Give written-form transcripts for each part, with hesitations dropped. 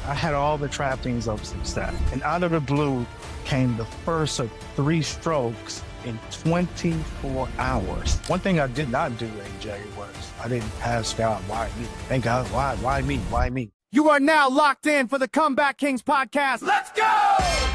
I had all the trappings of success. And out of the blue came the first of 3 strokes in 24 hours. One thing I did not do, AJ, was I didn't ask God, why me? Thank God, why me? Why me? You are now locked in for the Comeback Kings podcast. Let's go!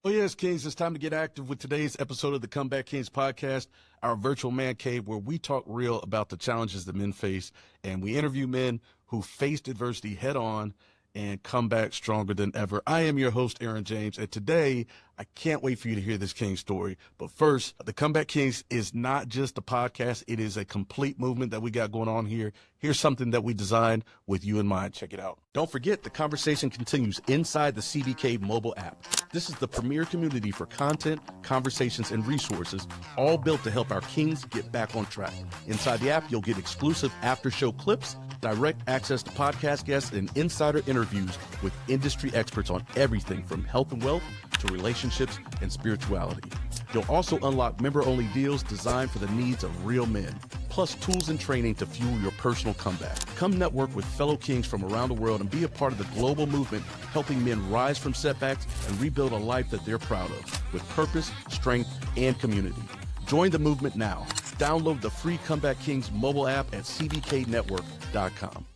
Oh, yes, Kings, it's time to get active with today's episode of the Comeback Kings podcast, our virtual man cave where we talk real about the challenges that men face, and we interview men who faced adversity head on and come back stronger than ever. I am your host, Aaron James, and today I can't wait for you to hear this King story. But first, the Comeback Kings is not just a podcast. It is a complete movement that we got going on here. Here's something that we designed with you in mind. Check it out. Don't forget, the conversation continues inside the CBK mobile app. This is the premier community for content, conversations, and resources, all built to help our Kings get back on track. Inside the app, you'll get exclusive after-show clips, direct access to podcast guests, and insider interviews with industry experts on everything from health and wealth to relationships and spirituality. You'll also unlock member-only deals designed for the needs of real men, plus tools and training to fuel your personal comeback. Come network with fellow Kings from around the world and be a part of the global movement, helping men rise from setbacks and rebuild a life that they're proud of, with purpose, strength, and community. Join the movement now. Download the free Comeback Kings mobile app at cbknetwork.com.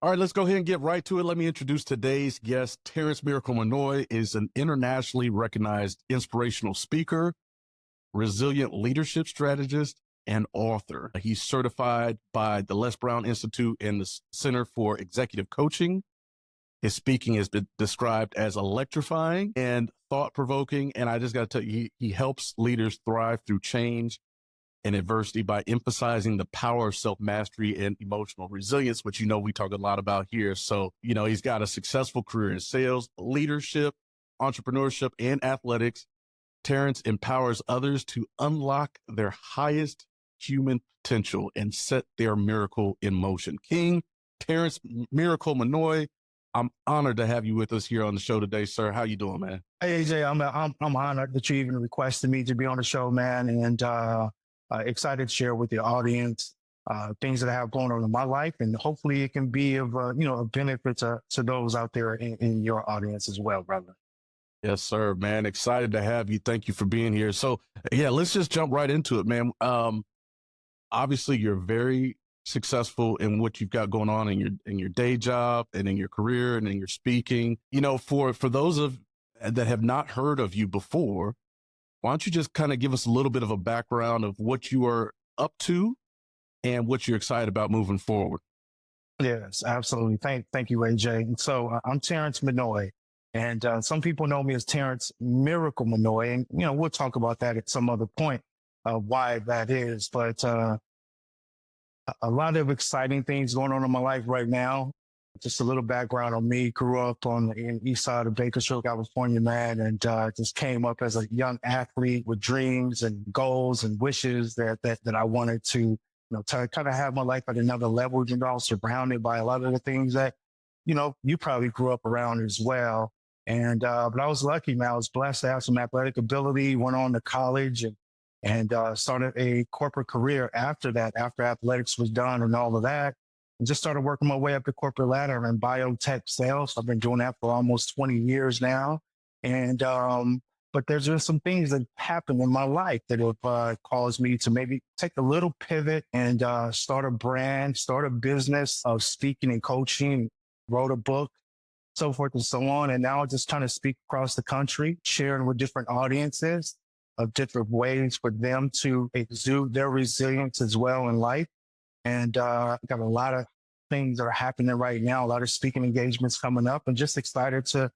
All right, let's go ahead and get right to it. Let me introduce today's guest. Terrance Miracle Minnoy is an internationally recognized inspirational speaker, resilient leadership strategist, and author. He's certified by the Les Brown Institute and the Center for Executive Coaching. His speaking has been described as electrifying and thought-provoking, and I just got to tell you, he helps leaders thrive through change and adversity by emphasizing the power of self-mastery and emotional resilience, which, we talk a lot about here. So, he's got a successful career in sales, leadership, entrepreneurship, and athletics. Terrance empowers others to unlock their highest human potential and set their miracle in motion. King Terrance Miracle Minnoy, I'm honored to have you with us here on the show today, sir. How you doing, man? Hey, AJ, I'm honored that you even requested me to be on the show, man, and excited to share with the audience things that I have going on in my life, and hopefully it can be of a benefit to those out there in your audience as well, brother. Yes, sir, man. Excited to have you. Thank you for being here. So, yeah, let's just jump right into it, man. Obviously, you're very successful in what you've got going on in your day job and in your career and in your speaking. For those that have not heard of you before, why don't you just kind of give us a little bit of a background of what you are up to and what you're excited about moving forward? Yes, absolutely. Thank you, AJ. So I'm Terrance Minnoy. And some people know me as Terrance Miracle Minnoy, and we'll talk about that at some other point, why that is. But a lot of exciting things going on in my life right now. Just a little background on me: grew up in the east side of Bakersfield, California, man, and just came up as a young athlete with dreams and goals and wishes that I wanted to to kind of have my life at another level. I was surrounded by a lot of the things that you probably grew up around as well. And, but I was lucky, man. I was blessed to have some athletic ability, went on to college and started a corporate career after that, after athletics was done and all of that, and just started working my way up the corporate ladder in biotech sales. I've been doing that for almost 20 years now. And, but there's just some things that happened in my life that have caused me to maybe take a little pivot and start a brand, start a business of speaking and coaching, wrote a book, so forth and so on. And now I'm just trying to speak across the country, sharing with different audiences of different ways for them to exude their resilience as well in life. And I've got a lot of things that are happening right now, a lot of speaking engagements coming up, and just excited to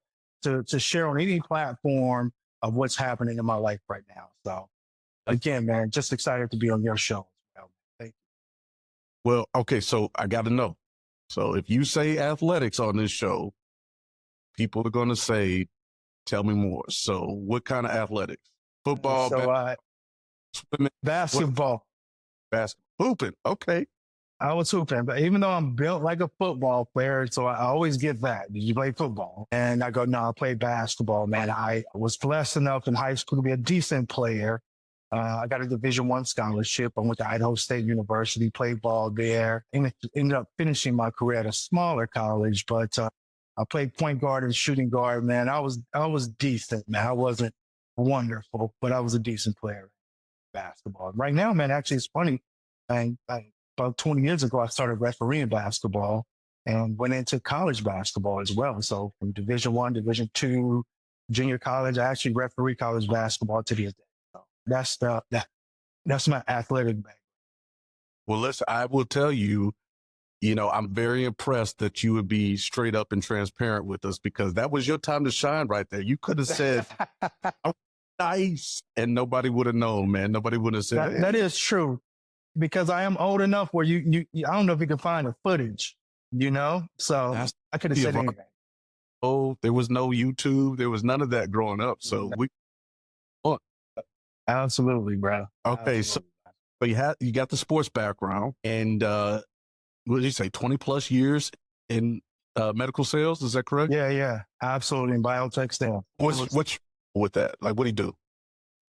share on any platform of what's happening in my life right now. So again, man, just excited to be on your show as well. Thank you. Well, okay, so I got to know. So if you say athletics on this show, people are going to say, Tell me more. So what kind of athletics? Football, So swimming, basketball. basketball, hooping. Okay. I was hooping, but even though I'm built like a football player, so I always get that. Did you play football? And I go, no, I play basketball, man. I was blessed enough in high school to be a decent player. I got a Division I scholarship. I went to Idaho State University, played ball there, and ended up finishing my career at a smaller college. But I played point guard and shooting guard, man. I was decent, man. I wasn't wonderful, but I was a decent player in basketball. Right now, man, actually, it's funny. About 20 years ago, I started refereeing basketball and went into college basketball as well. So from Division I, Division II, junior college, I actually referee college basketball to this day. So that's my athletic background. Well, listen, I will tell you, you know, I'm very impressed that you would be straight up and transparent with us, because that was your time to shine right there. You could have said, "Oh, nice," and nobody would have known, man. Nobody would have said, That is true, because I am old enough where you I don't know if you can find the footage, so That's I could have said anything. oh, there was no YouTube. There was none of that growing up. So Absolutely, bro. okay. Absolutely. So you got the sports background, and what did you say, 20 plus years in medical sales? Is that correct? Yeah, absolutely. In biotech still. What's with that? Like, what do you do?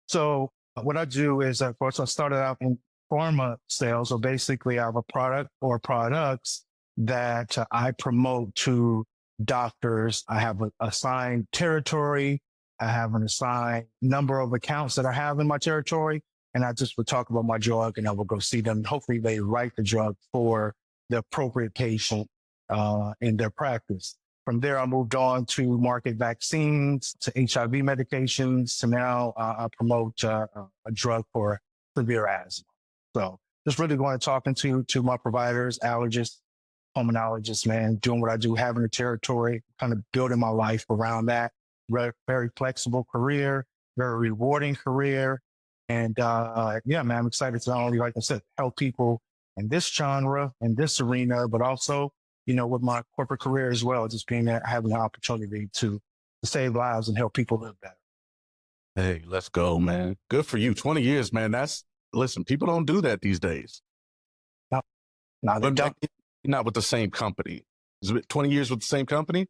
So what I do is, of course, I started out in pharma sales. So basically, I have a product or products that I promote to doctors. I have an assigned territory. I have an assigned number of accounts that I have in my territory. And I just would talk about my drug, and I will go see them. Hopefully they write the drug for the appropriate patient in their practice. From there, I moved on to market vaccines, to HIV medications, to now I promote a drug for severe asthma. So just really going and talking to my providers, allergists, pulmonologists, man, doing what I do, having a territory, kind of building my life around that. Very flexible career, very rewarding career. And yeah, man, I'm excited to not only, like I said, help people in this genre, in this arena, but also, with my corporate career as well, just being there, having the opportunity to save lives and help people live better. Hey, let's go, man. Good for you. 20 years, man. Listen, people don't do that these days. No, they don't. Not with the same company. Is it 20 years with the same company?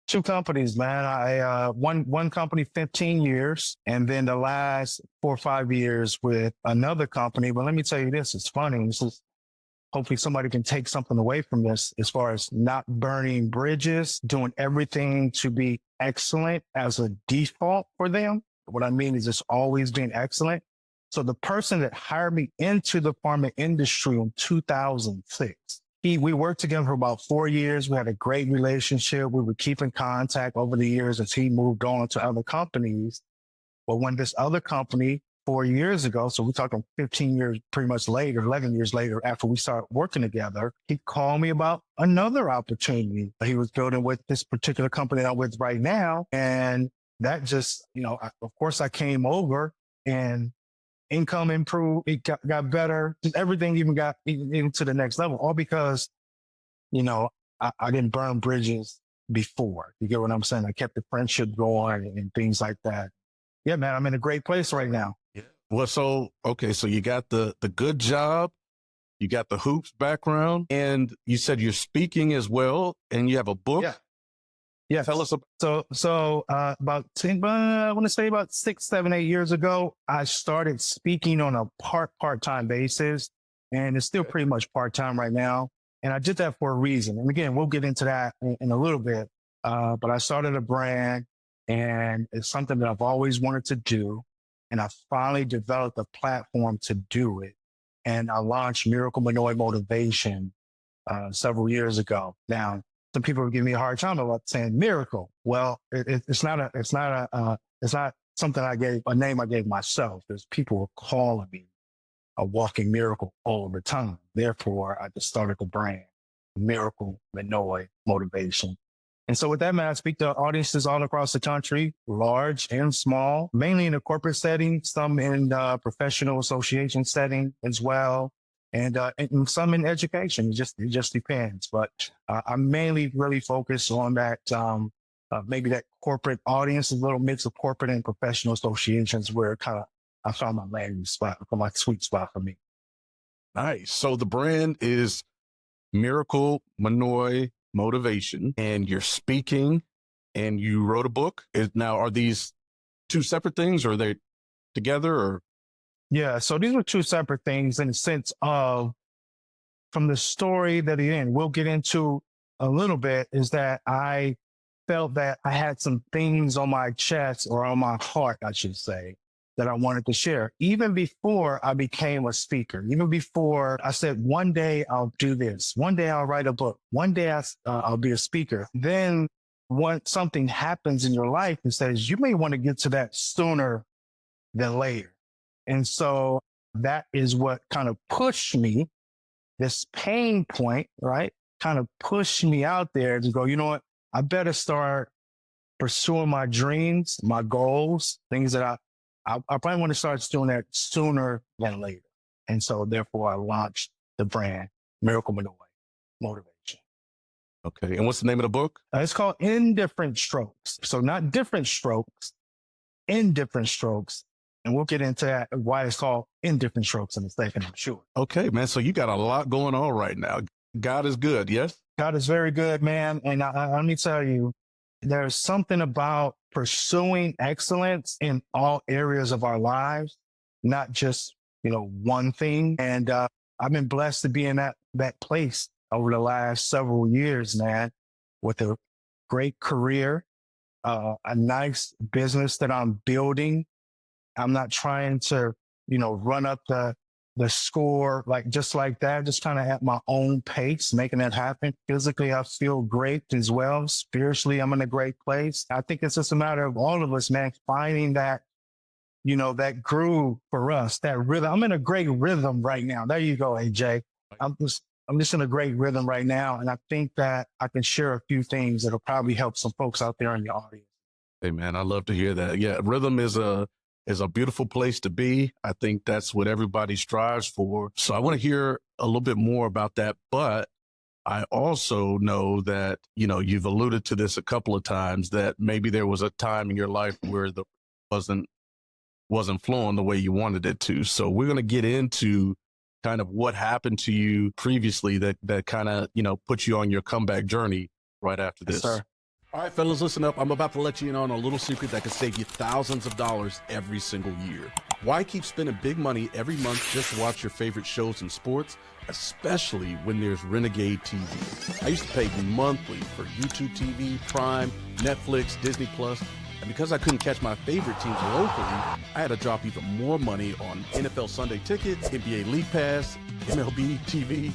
Two companies, man. I one company 15 years, and then the last 4 or 5 years with another company. But let me tell you this, it's funny. Hopefully somebody can take something away from this as far as not burning bridges, doing everything to be excellent as a default for them. What I mean is it's always being excellent. So the person that hired me into the pharma industry in 2006, we worked together for about 4 years. We had a great relationship. We would keep in contact over the years as he moved on to other companies. But when this other company 4 years ago, so we're talking 15 years pretty much later, 11 years later, after we started working together, he called me about another opportunity he was building with this particular company that I'm with right now. And that just, of course I came over, and income improved. It got better. Everything even got even to the next level, all because, I didn't burn bridges before. You get what I'm saying? I kept the friendship going and things like that. Yeah, man, I'm in a great place right now. Yeah. Well, so you got the good job, you got the hoops background, and you said you're speaking as well, and you have a book. Yeah. Tell us about. So about 10, I want to say about 6, 7, 8 years ago, I started speaking on a part-time basis, and it's still pretty much part-time right now. And I did that for a reason. And again, we'll get into that in a little bit. But I started a brand, and it's something that I've always wanted to do. And I finally developed a platform to do it. And I launched Miracle Minnoy Motivation several years ago. Now, some people are giving me a hard time about saying miracle. Well, it's not something a name I gave myself. There's people calling me a walking miracle all the time. Therefore, I just started the brand, Miracle Minnoy Motivation. And so with that, man, I speak to audiences all across the country, large and small, mainly in a corporate setting, some in professional association setting as well, and some in education. It just depends. But I mainly really focus on that maybe that corporate audience, a little mix of corporate and professional associations where kind of I found my landing spot, my sweet spot for me. Nice. So the brand is Miracle Minnoy Motivation, and you're speaking and you wrote a book. Now, are these two separate things or are they together or? Yeah. So these were two separate things in the sense of from the story that he in, we'll get into a little bit, is that I felt that I had some things on my chest or on my heart, I should say, that I wanted to share. Even before I became a speaker, even before I said, one day I'll do this, one day I'll write a book, one day I'll be a speaker. Then once something happens in your life and says, you may want to get to that sooner than later. And so that is what kind of pushed me, this pain point, right? Kind of pushed me out there to go, you know what? I better start pursuing my dreams, my goals, things that I probably want to start doing that sooner than later. And so therefore I launched the brand Miracle Minnoy Motivation. Okay. And what's the name of the book? It's called Indifferent Strokes. So not different strokes, indifferent strokes. And we'll get into that, why it's called Indifferent Strokes in a second, I'm sure. Okay, man. So you got a lot going on right now. God is good. Yes. God is very good, man. And let me tell you, there's something about pursuing excellence in all areas of our lives, not just, one thing. And I've been blessed to be in that place over the last several years, man, with a great career, a nice business that I'm building. I'm not trying to, run up the score just like that, just kind of at my own pace, making that happen. Physically, I feel great as well. Spiritually, I'm in a great place. I think it's just a matter of all of us, man, finding that, that groove for us, that rhythm. I'm in a great rhythm right now. There you go, AJ. I'm just in a great rhythm right now. And I think that I can share a few things that'll probably help some folks out there in the audience. Hey, man, I love to hear that. Yeah, rhythm is a beautiful place to be. I think that's what everybody strives for. So I want to hear a little bit more about that. But I also know that, you've alluded to this a couple of times, that maybe there was a time in your life where the wasn't flowing the way you wanted it to. So we're going to get into kind of what happened to you previously that kind of, put you on your comeback journey right after this. Yes, sir. All right, fellas, listen up. I'm about to let you in on a little secret that could save you thousands of dollars every single year. Why keep spending big money every month just to watch your favorite shows and sports, especially when there's Renegade TV? I used to pay monthly for YouTube TV, Prime, Netflix, Disney Plus, and because I couldn't catch my favorite teams locally, I had to drop even more money on NFL Sunday Ticket, NBA League Pass, MLB TV.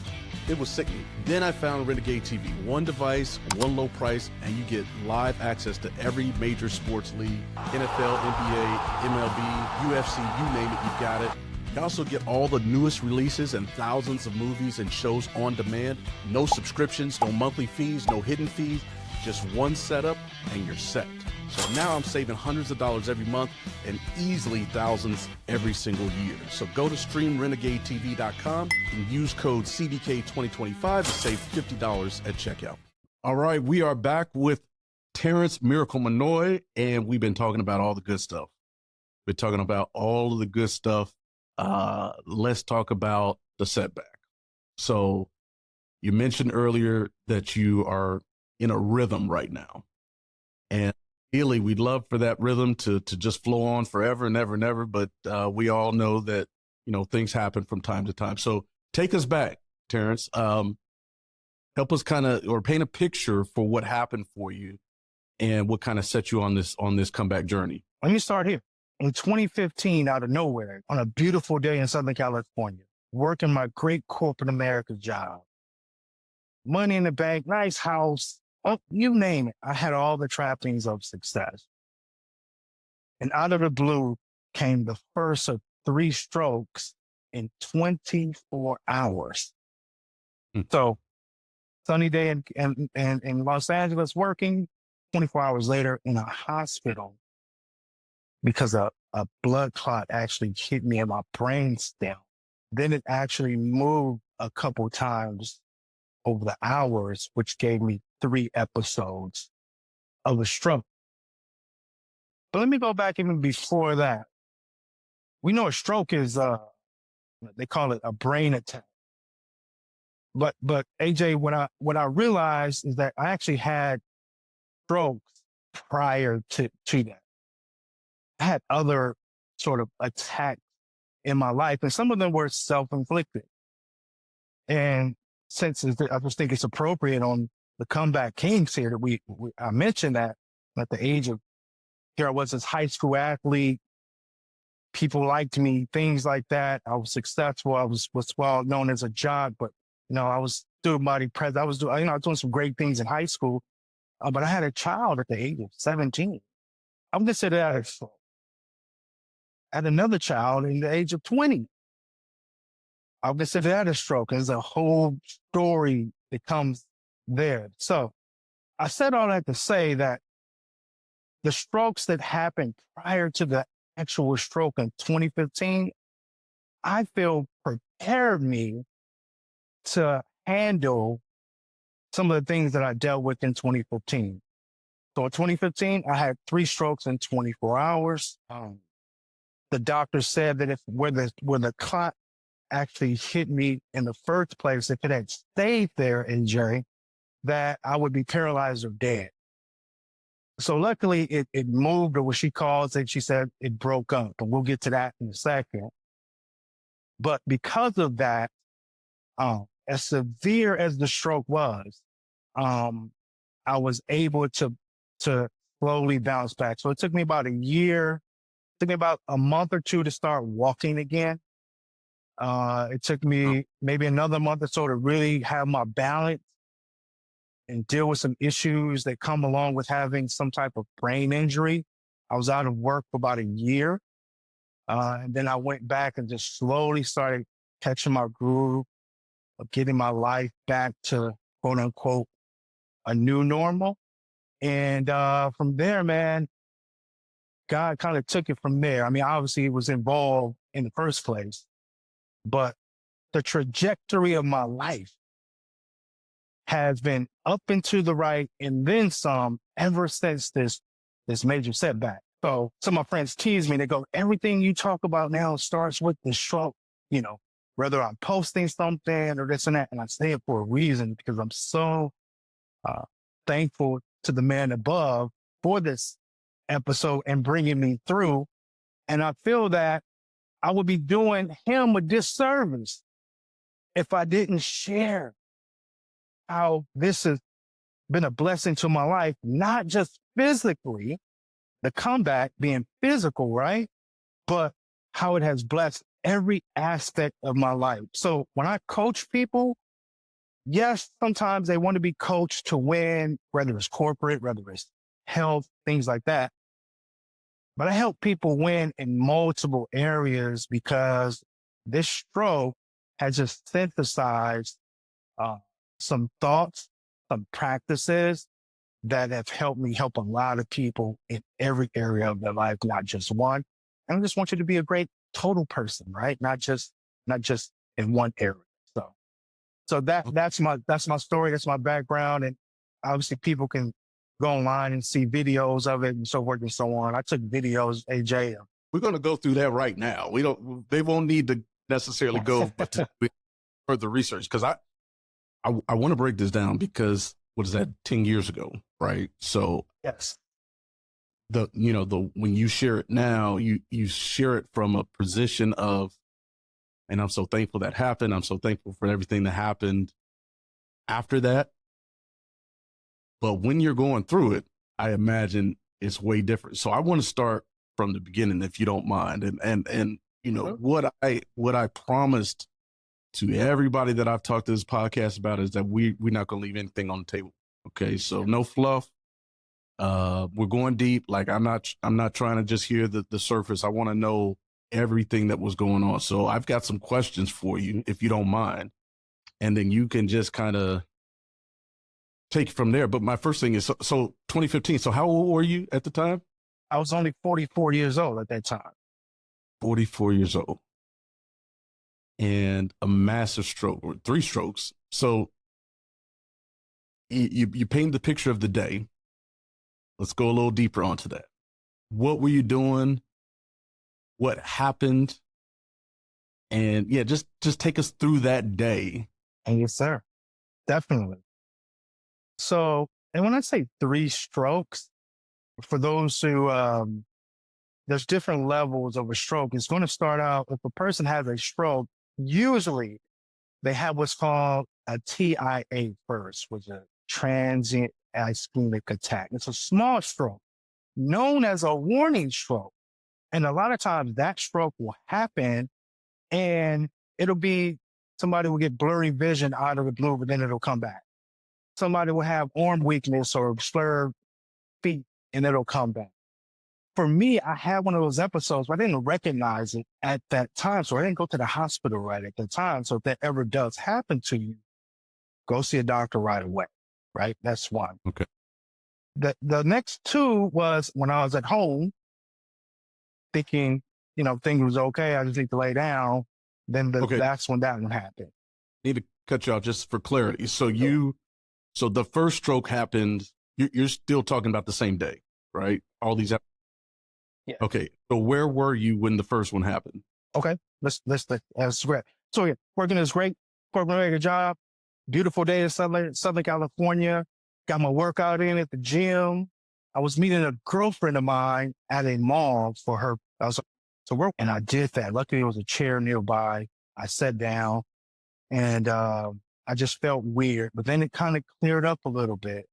It was sickening. Then I found Renegade TV. One device, one low price, and you get live access to every major sports league, NFL, NBA, MLB, UFC, you name it, you got it. You also get all the newest releases and thousands of movies and shows on demand. No subscriptions, no monthly fees, no hidden fees. Just one setup and you're set. So now I'm saving hundreds of dollars every month and easily thousands every single year. So go to streamrenegadetv.com and use code CBK2025 to save $50 at checkout. All right, we are back with Terrance Miracle Minnoy, and we've been talking about all the good stuff. We're talking about all of the good stuff. Let's talk about the setback. So you mentioned earlier that you are in a rhythm right now. And ideally, we'd love for that rhythm to just flow on forever and ever and ever. But we all know that, things happen from time to time. So take us back, Terrance. Help us or paint a picture for what happened for you and what kind of set you on this comeback journey. Let me start here. In 2015, out of nowhere, on a beautiful day in Southern California, working my great corporate America job, money in the bank, nice house, you name it. I had all the trappings of success. And out of the blue came the first of 3 strokes in 24 hours. So sunny day in Los Angeles working, 24 hours later in a hospital because a blood clot actually hit me in my brain stem. Then it actually moved a couple times over the hours, which gave me 3 episodes of a stroke. But let me go back even before that. We know a stroke is, they call it a brain attack. But AJ, what I realized is that I actually had strokes prior to that. I had other sort of attacks in my life, and some of them were self-inflicted. And since I just think it's appropriate on the Comeback Kings here that I mentioned that at the age of, here I was this high school athlete, people liked me, things like that. I was successful. I was well known as a jock, but I was student body president. I was doing some great things in high school, but I had a child at the age of 17. I'm considered that a stroke. I had another child in the age of 20. I'll consider that a stroke. There's a whole story that comes there. So I said all that to say that the strokes that happened prior to the actual stroke in 2015, I feel prepared me to handle some of the things that I dealt with in 2015. So in 2015, I had 3 strokes in 24 hours. The doctor said that where the clot actually hit me in the first place, if it had stayed there, AJ, that I would be paralyzed or dead. So luckily it moved, or what she calls it, she said it broke up, and we'll get to that in a second. But because of that, as severe as the stroke was, I was able to slowly bounce back. So it took me about a year, it took me about a month or 2 to start walking again. It took me maybe another month or so to really have my balance and deal with some issues that come along with having some type of brain injury. I was out of work for about a year. And then I went back and just slowly started catching my groove of getting my life back to, quote unquote, a new normal. And from there, man, God kind of took it from there. I mean, obviously it was involved in the first place, but the trajectory of my life has been up and to the right and then some ever since this major setback. So some of my friends tease me. They go, everything you talk about now starts with the stroke, whether I'm posting something or this and that. And I say it for a reason, because I'm so thankful to the man above for this episode and bringing me through. And I feel that I would be doing him a disservice if I didn't share how this has been a blessing to my life, not just physically, the comeback being physical, right? But how it has blessed every aspect of my life. So when I coach people, yes, sometimes they want to be coached to win, whether it's corporate, whether it's health, things like that. But I help people win in multiple areas because this stroke has just synthesized some thoughts, some practices that have helped me help a lot of people in every area of their life, not just one. And I just want you to be a great total person, right? Not just in one area. So that's my story. That's my background. And obviously people can go online and see videos of it and so forth and so on. I took videos, AJ. We're going to go through that right now. They won't need to necessarily go further research, because I want to break this down, because what is that, 10 years ago, right? So yes, when you share it now, you share it from a position of, and I'm so thankful that happened. I'm so thankful for everything that happened after that. But when you're going through it, I imagine it's way different. So I want to start from the beginning, if you don't mind. And what I promised to everybody that I've talked to this podcast about is that we're not going to leave anything on the table. Okay. So no fluff. We're going deep. Like I'm not trying to just hear the surface. I want to know everything that was going on. So I've got some questions for you, if you don't mind. And then you can just kind of take it from there. But my first thing is, so 2015. So how old were you at the time? I was only 44 years old at that time. 44 years old. And a massive stroke, or 3 strokes. So you paint the picture of the day. Let's go a little deeper onto that. What were you doing? What happened? And yeah, just take us through that day. And yes, sir. Definitely. So, and when I say 3 strokes, for those who, there's different levels of a stroke. It's going to start out, if a person has a stroke, usually they have what's called a TIA first, which is a transient ischemic attack. It's a small stroke known as a warning stroke. And a lot of times that stroke will happen and it'll be somebody will get blurry vision out of the blue, but then it'll come back. Somebody will have arm weakness or slurred feet and it'll come back. For me, I had one of those episodes, but I didn't recognize it at that time. So I didn't go to the hospital right at the time. So if that ever does happen to you, go see a doctor right away. Right. That's one. Okay. The next 2 was when I was at home thinking, things was okay. I just need to lay down. Then that's when that one happened. Need to cut you off just for clarity. So so the first stroke happened, you're still talking about the same day, right? All these. Yeah. Okay. So where were you when the first one happened? Okay. That's great. So yeah, working this great corporate job, beautiful day in Southern California, got my workout in at the gym. I was meeting a girlfriend of mine at a mall for her. I was to work and I did that. Luckily there was a chair nearby. I sat down and, I just felt weird, but then it kind of cleared up a little bit.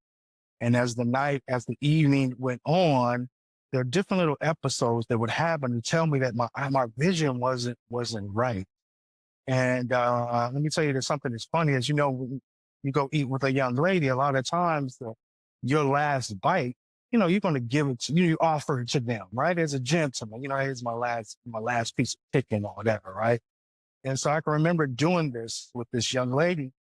And as the evening went on, there are different little episodes that would happen to tell me that my vision wasn't right. And let me tell you, there's something that's funny. As you know, when you go eat with a young lady, a lot of times your last bite, you're going to give it to you offer it to them, right? As a gentleman, here's my last piece of chicken or whatever, right? And so I can remember doing this with this young lady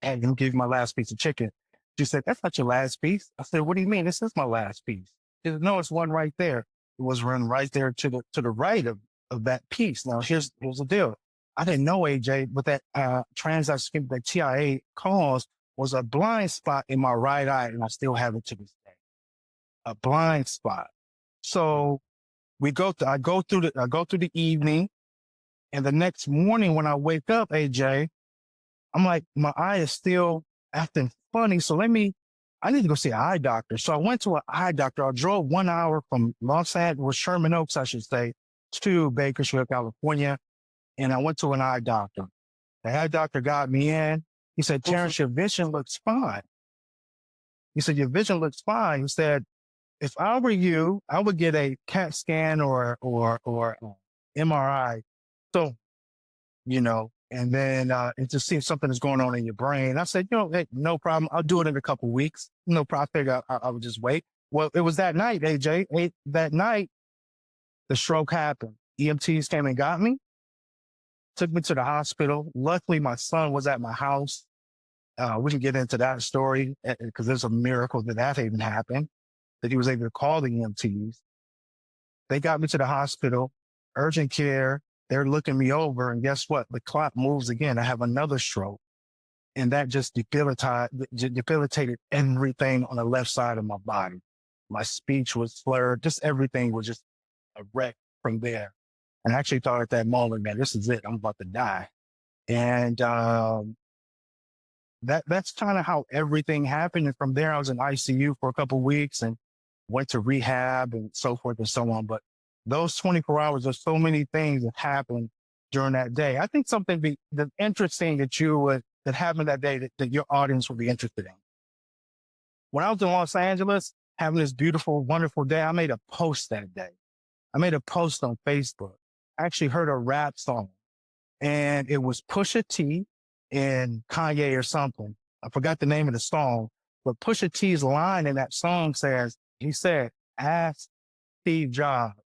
and you give my last piece of chicken. She said, "That's not your last piece." I said, "What do you mean? This is my last piece." She said, "No, it's one right there." It was run right there to the right of that piece. Now here's the deal. I didn't know, AJ, but that transaction that TIA caused was a blind spot in my right eye, and I still have it to this day. A blind spot. So I go through the evening, and the next morning when I wake up, AJ, I'm like, my eye is still acting funny. So I need to go see an eye doctor. So I went to an eye doctor. I drove 1 hour from Los Angeles, Sherman Oaks, I should say, to Bakersfield, California. And I went to an eye doctor. The eye doctor got me in. He said, "Terrence, your vision looks fine." He said, "Your vision looks fine." He said, "If I were you, I would get a CAT scan or MRI. So, and then and to see if something is going on in your brain." I said, "Hey, no problem. I'll do it in a couple of weeks. No problem." I figured I would just wait. Well, it was that night, AJ. That night, the stroke happened. EMTs came and got me, took me to the hospital. Luckily, my son was at my house. We can get into that story because there's a miracle that even happened, that he was able to call the EMTs. They got me to the hospital, urgent care. They're looking me over, and guess what? The clock moves again. I have another stroke, and that just debilitated everything on the left side of my body. My speech was slurred. Just everything was just a wreck from there. And I actually thought at that moment, man, this is it. I'm about to die. And that's kind of how everything happened. And from there, I was in ICU for a couple of weeks and went to rehab and so forth and so on. But those 24 hours, there's so many things that happened during that day. I think something that's interesting that happened that day that your audience would be interested in. When I was in Los Angeles, having this beautiful, wonderful day, I made a post that day. I made a post on Facebook. I actually heard a rap song, and it was Pusha T and Kanye or something. I forgot the name of the song, but Pusha T's line in that song he said, "Ask Steve Jobs,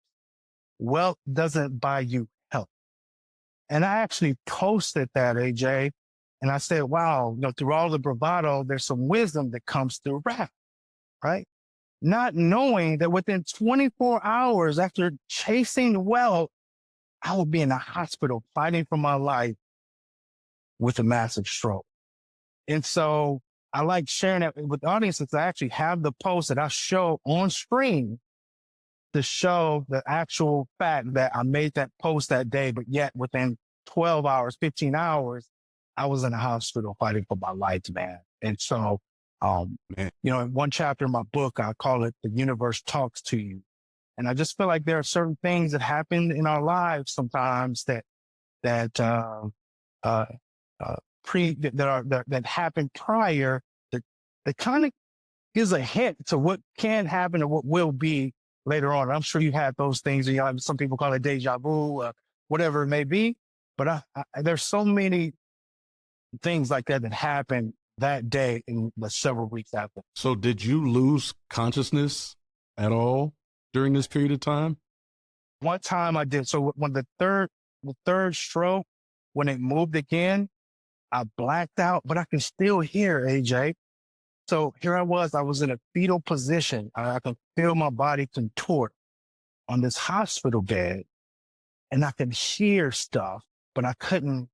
wealth doesn't buy you health." And I actually posted that, AJ, and I said, wow, through all the bravado, there's some wisdom that comes through rap, right? Not knowing that within 24 hours after chasing wealth, I would be in a hospital fighting for my life with a massive stroke. And so I like sharing that with the audience since I actually have the post that I show on screen to show the actual fact that I made that post that day, but yet within 12 hours, 15 hours, I was in the hospital fighting for my life, man. And so, Man. in one chapter of my book, I call it The Universe Talks to You. And I just feel like there are certain things that happen in our lives sometimes that uh, that happen prior that kind of gives a hint to what can happen or what will be later on. I'm sure you had those things. Some people call it deja vu, whatever it may be. But there's so many things like that that happened that day and the several weeks after. So did you lose consciousness at all during this period of time? One time I did. So when the third stroke, when it moved again, I blacked out, but I can still hear, AJ. So here I was in a fetal position. I could feel my body contort on this hospital bed and I could hear stuff, but I couldn't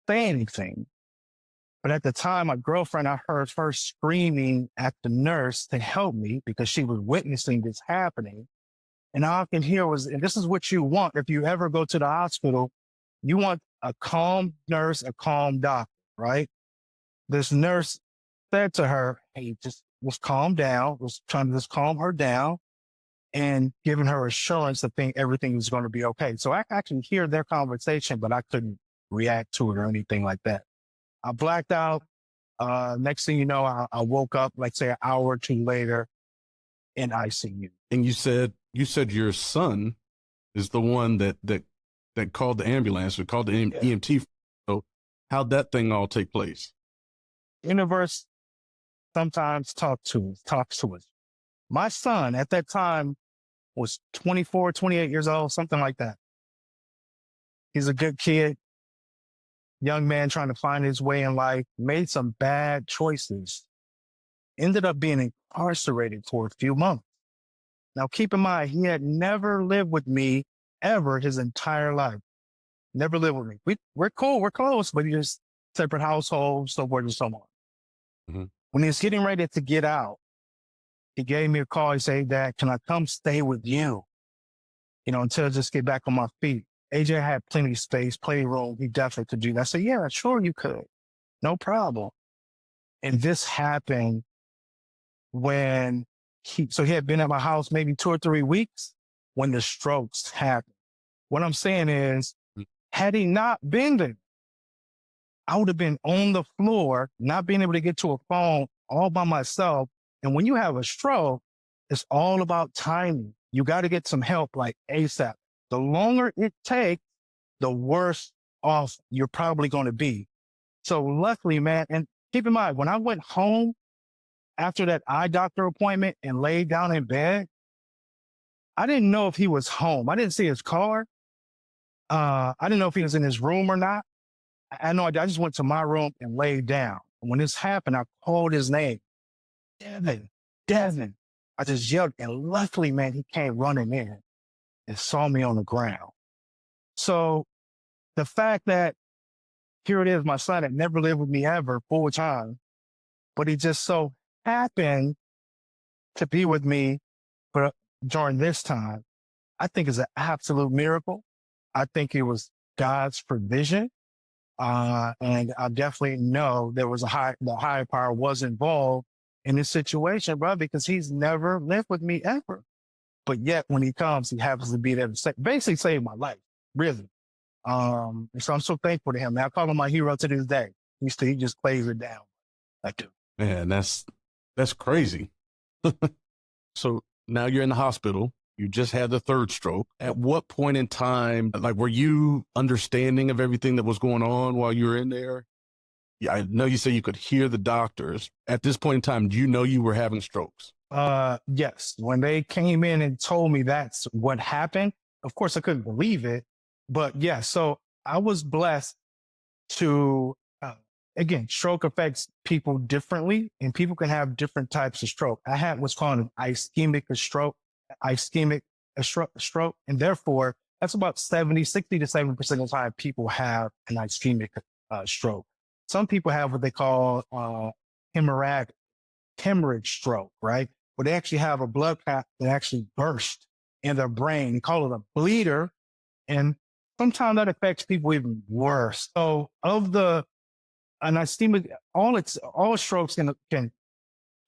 say anything. But at the time, my girlfriend, I heard her screaming at the nurse to help me because she was witnessing this happening. And all I can hear was, and this is what you want if you ever go to the hospital, you want a calm nurse, a calm doctor, right? This nurse said to her, hey, just calm down, was trying to just calm her down and giving her assurance that everything was going to be okay. So I actually hear their conversation, but I couldn't react to it or anything like that. I blacked out. Next thing you know, I woke up, like say an hour or two later in ICU. And you said your son is the one that called the ambulance or called the EMT. So how'd that thing all take place? Universe sometimes talks to us. My son at that time was 24, 28 years old, something like that. He's a good kid, young man trying to find his way in life, made some bad choices, ended up being incarcerated for a few months. Now, keep in mind, he had never lived with me ever his entire life. Never lived with me. We're cool, we're close, but he just separate households, so forth and so on. Mm-hmm. When he was getting ready to get out, he gave me a call. He said, Dad, can I come stay with you? Until I just get back on my feet. AJ had plenty of space, plenty of room. He definitely could do that. I said, yeah, sure you could. No problem. And this happened when he had been at my house maybe 2 or 3 weeks when the strokes happened. What I'm saying is, had he not been there, I would have been on the floor, not being able to get to a phone all by myself. And when you have a stroke, it's all about timing. You got to get some help like ASAP. The longer it takes, the worse off you're probably going to be. So luckily, man, and keep in mind, when I went home after that eye doctor appointment and laid down in bed, I didn't know if he was home. I didn't see his car. I didn't know if he was in his room or not. I know I just went to my room and laid down. And when this happened, I called his name, Devin. I just yelled, and luckily, man, he came running in and saw me on the ground. So the fact that here it is, my son had never lived with me ever full time, but he just so happened to be with me during this time, I think is an absolute miracle. I think it was God's provision. And I definitely know there was the higher power was involved in this situation, bro, because he's never lived with me ever. But yet when he comes, he happens to be there to basically save my life, really. And so I'm so thankful to him, man. I call him my hero to this day. He just plays it down. I do. Man, that's crazy. So now you're in the hospital. You just had the third stroke. At what point in time, like, were you understanding of everything that was going on while you were in there? Yeah, I know you said you could hear the doctors. At this point in time, do you know you were having strokes? Yes. When they came in and told me that's what happened, of course I couldn't believe it. But yeah, so I was blessed to, again, stroke affects people differently and people can have different types of stroke. I had what's called an ischemic stroke, and therefore that's about 60 to 70% of the time people have an ischemic stroke. Some people have what they call hemorrhage stroke, right? Where they actually have a blood clot that actually burst in their brain. They call it a bleeder. And sometimes that affects people even worse. So and ischemic, all strokes can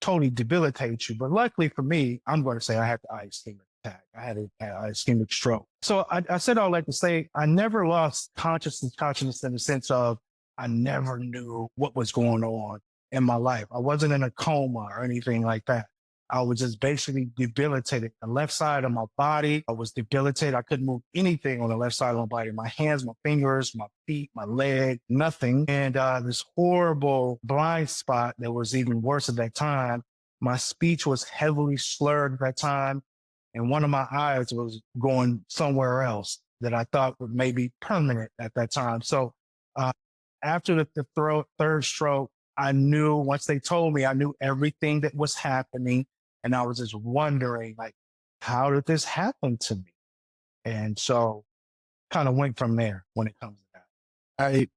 totally debilitate you. But luckily for me, I'm going to say I had the ischemic attack. I had an ischemic stroke. So I said all that to say I never lost consciousness in the sense of I never knew what was going on in my life. I wasn't in a coma or anything like that. I was just basically debilitated. The left side of my body, I was debilitated. I couldn't move anything on the left side of my body. My hands, my fingers, my feet, my leg, nothing. And this horrible blind spot that was even worse at that time. My speech was heavily slurred at that time. And one of my eyes was going somewhere else that I thought would maybe permanent at that time. So after the third stroke, I knew once they told me, I knew everything that was happening. And I was just wondering, like, how did this happen to me? And so kind of went from there when it comes to that.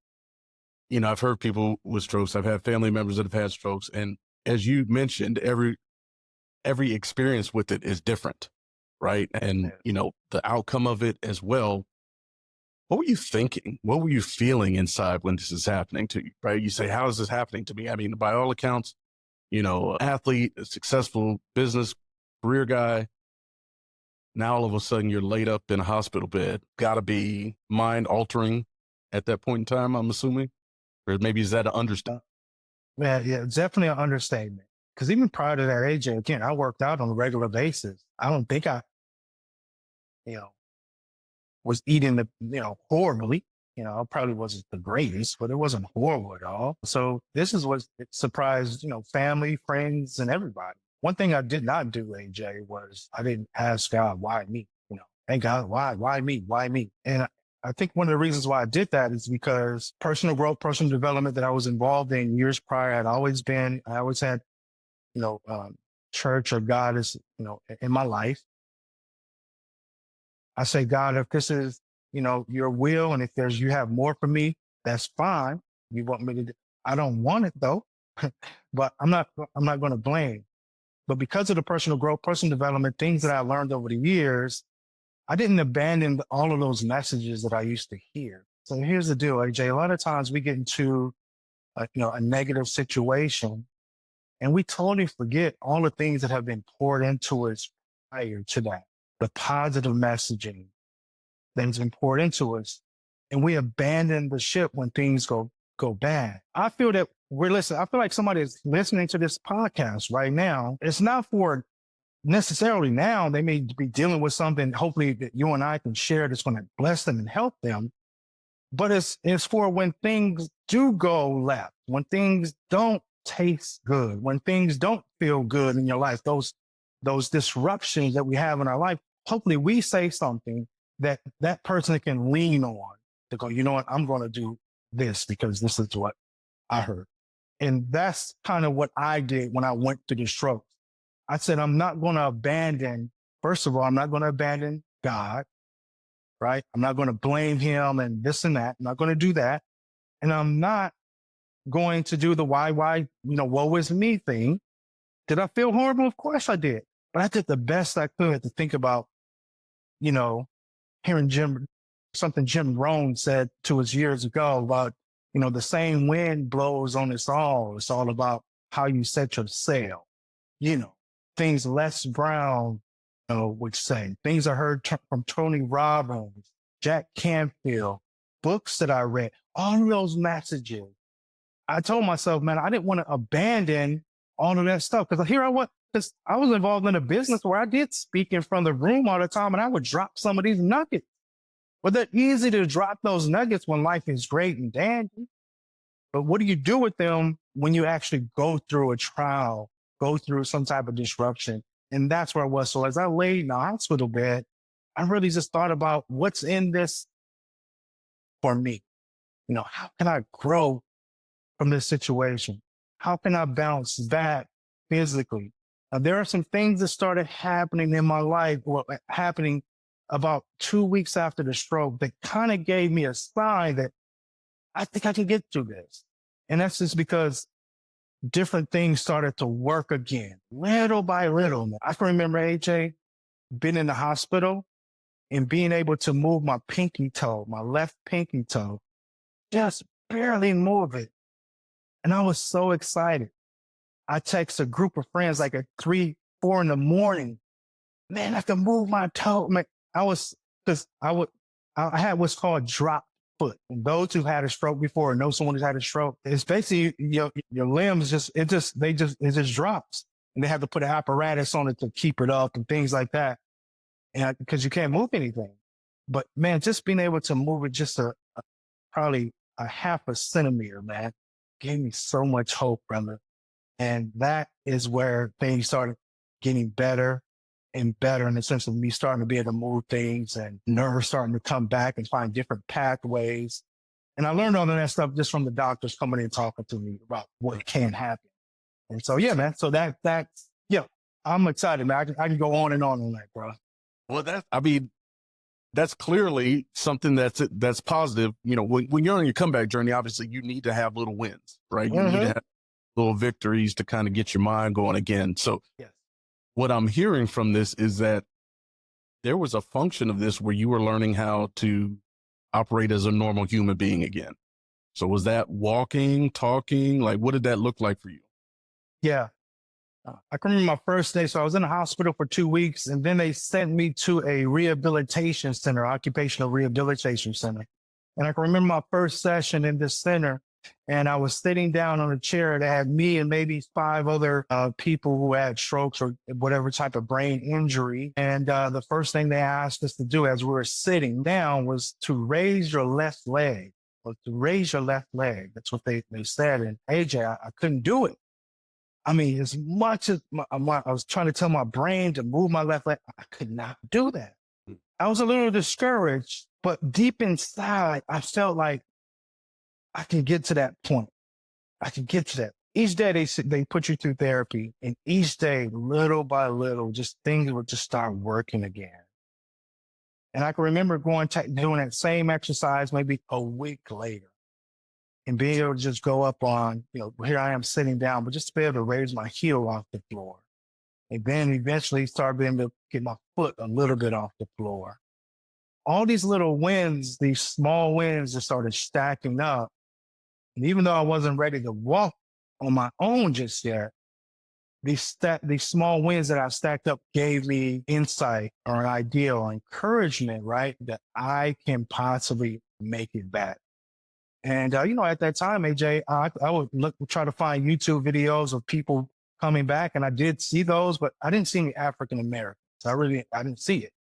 I've heard people with strokes. I've had family members that have had strokes. And as you mentioned, every experience with it is different, right? And, the outcome of it as well. What were you thinking? What were you feeling inside when this is happening to you, right? You say, how is this happening to me? I mean, by all accounts, athlete, a successful business, career guy. Now, all of a sudden, you're laid up in a hospital bed. Got to be mind altering at that point in time, I'm assuming? Or maybe is that an understatement? Yeah, it's definitely an understatement. Because even prior to that, AJ, again, I worked out on a regular basis. I don't think I, was eating horribly. I probably wasn't the greatest, but it wasn't horrible at all. So this is what surprised, family, friends, and everybody. One thing I did not do, AJ, was I didn't ask God, why me? Thank God, why me? Why me? And I think one of the reasons why I did that is because personal growth, personal development that I was involved in years prior I always had, church or God is, in my life. I say, God, if this is, your will, and if you have more for me, that's fine. You want me to do, I don't want it though, but I'm not going to blame. But because of the personal growth, personal development, things that I learned over the years, I didn't abandon all of those messages that I used to hear. So here's the deal, AJ. A lot of times we get into a negative situation and we totally forget all the things that have been poured into us prior to that, the positive messaging that has been poured into us. And we abandon the ship when things go bad. I feel that I feel like somebody is listening to this podcast right now. It's not for necessarily now. They may be dealing with something, hopefully, that you and I can share that's going to bless them and help them. But it's for when things do go left, when things don't taste good, when things don't feel good in your life, those disruptions that we have in our life. Hopefully we say something that person can lean on to go, you know what, I'm going to do this because this is what I heard. And that's kind of what I did when I went through the strokes. I said, I'm not going to abandon, first of all, I'm not going to abandon God, right? I'm not going to blame him and this and that. I'm not going to do that. And I'm not going to do the why, woe is me thing. Did I feel horrible? Of course I did. But I did the best I could to think about, hearing something Jim Rohn said to us years ago about, the same wind blows on us all. It's all about how you set your sail. Things Les Brown would say. Things I heard from Tony Robbins, Jack Canfield, books that I read, all of those messages. I told myself, man, I didn't want to abandon all of that stuff because because I was involved in a business where I did speak in front of the room all the time and I would drop some of these nuggets. But they're easy to drop those nuggets when life is great and dandy. But what do you do with them when you actually go through a trial, go through some type of disruption? And that's where I was. So as I laid in the hospital bed, I really just thought about what's in this for me. How can I grow from this situation? How can I bounce back physically? Now, there are some things that started happening in my life, or happening about 2 weeks after the stroke, that kind of gave me a sign that I think I can get through this. And that's just because different things started to work again, little by little. Man. I can remember, AJ, being in the hospital and being able to move my pinky toe, my left pinky toe, just barely move it. And I was so excited. I text a group of friends like at 3, 4 in the morning. Man, I can move my toe. Man, because I had what's called drop foot. And those who had a stroke before or know someone who's had a stroke, it's basically your limbs it just drops. And they have to put an apparatus on it to keep it up and things like that. And because you can't move anything. But man, just being able to move it just probably a half a centimeter, man, gave me so much hope, brother. And that is where things started getting better and better in the sense of me starting to be able to move things and nerves starting to come back and find different pathways. And I learned all of that stuff just from the doctors coming in and talking to me about what can happen. And so, yeah, man. So yeah, I'm excited, man. I can go on that, bro. Well, that's clearly something that's positive. You know, when you're on your comeback journey, obviously you need to have little wins, right? You need to have little victories to kind of get your mind going again. So yes. What I'm hearing from this is that there was a function of this where you were learning how to operate as a normal human being again. So was that walking, talking? Like, what did that look like for you? Yeah. I can remember my first day. So I was in the hospital for 2 weeks, and then they sent me to a rehabilitation center, occupational rehabilitation center. And I can remember my first session in this center, and I was sitting down on a chair that had me and maybe 5 other people who had strokes or whatever type of brain injury. And the first thing they asked us to do as we were sitting down was to raise your left leg, or to raise your left leg. That's what they said. And AJ, I couldn't do it. I mean, as much as I was trying to tell my brain to move my left leg, I could not do that. I was a little discouraged, but deep inside, I felt like I can get to that point. I can get to that. Each day they put you through therapy, and each day, little by little, just things would just start working again. And I can remember doing that same exercise maybe a week later, and being able to just go up on, here I am sitting down, but just to be able to raise my heel off the floor. And then eventually start being able to get my foot a little bit off the floor. All these little wins, these small wins just started stacking up. And even though I wasn't ready to walk on my own just yet, these small wins that I stacked up gave me insight or an idea or encouragement, right? That I can possibly make it back. And, at that time, AJ, I would try to find YouTube videos of people coming back. And I did see those, but I didn't see any African Americans. I didn't see it.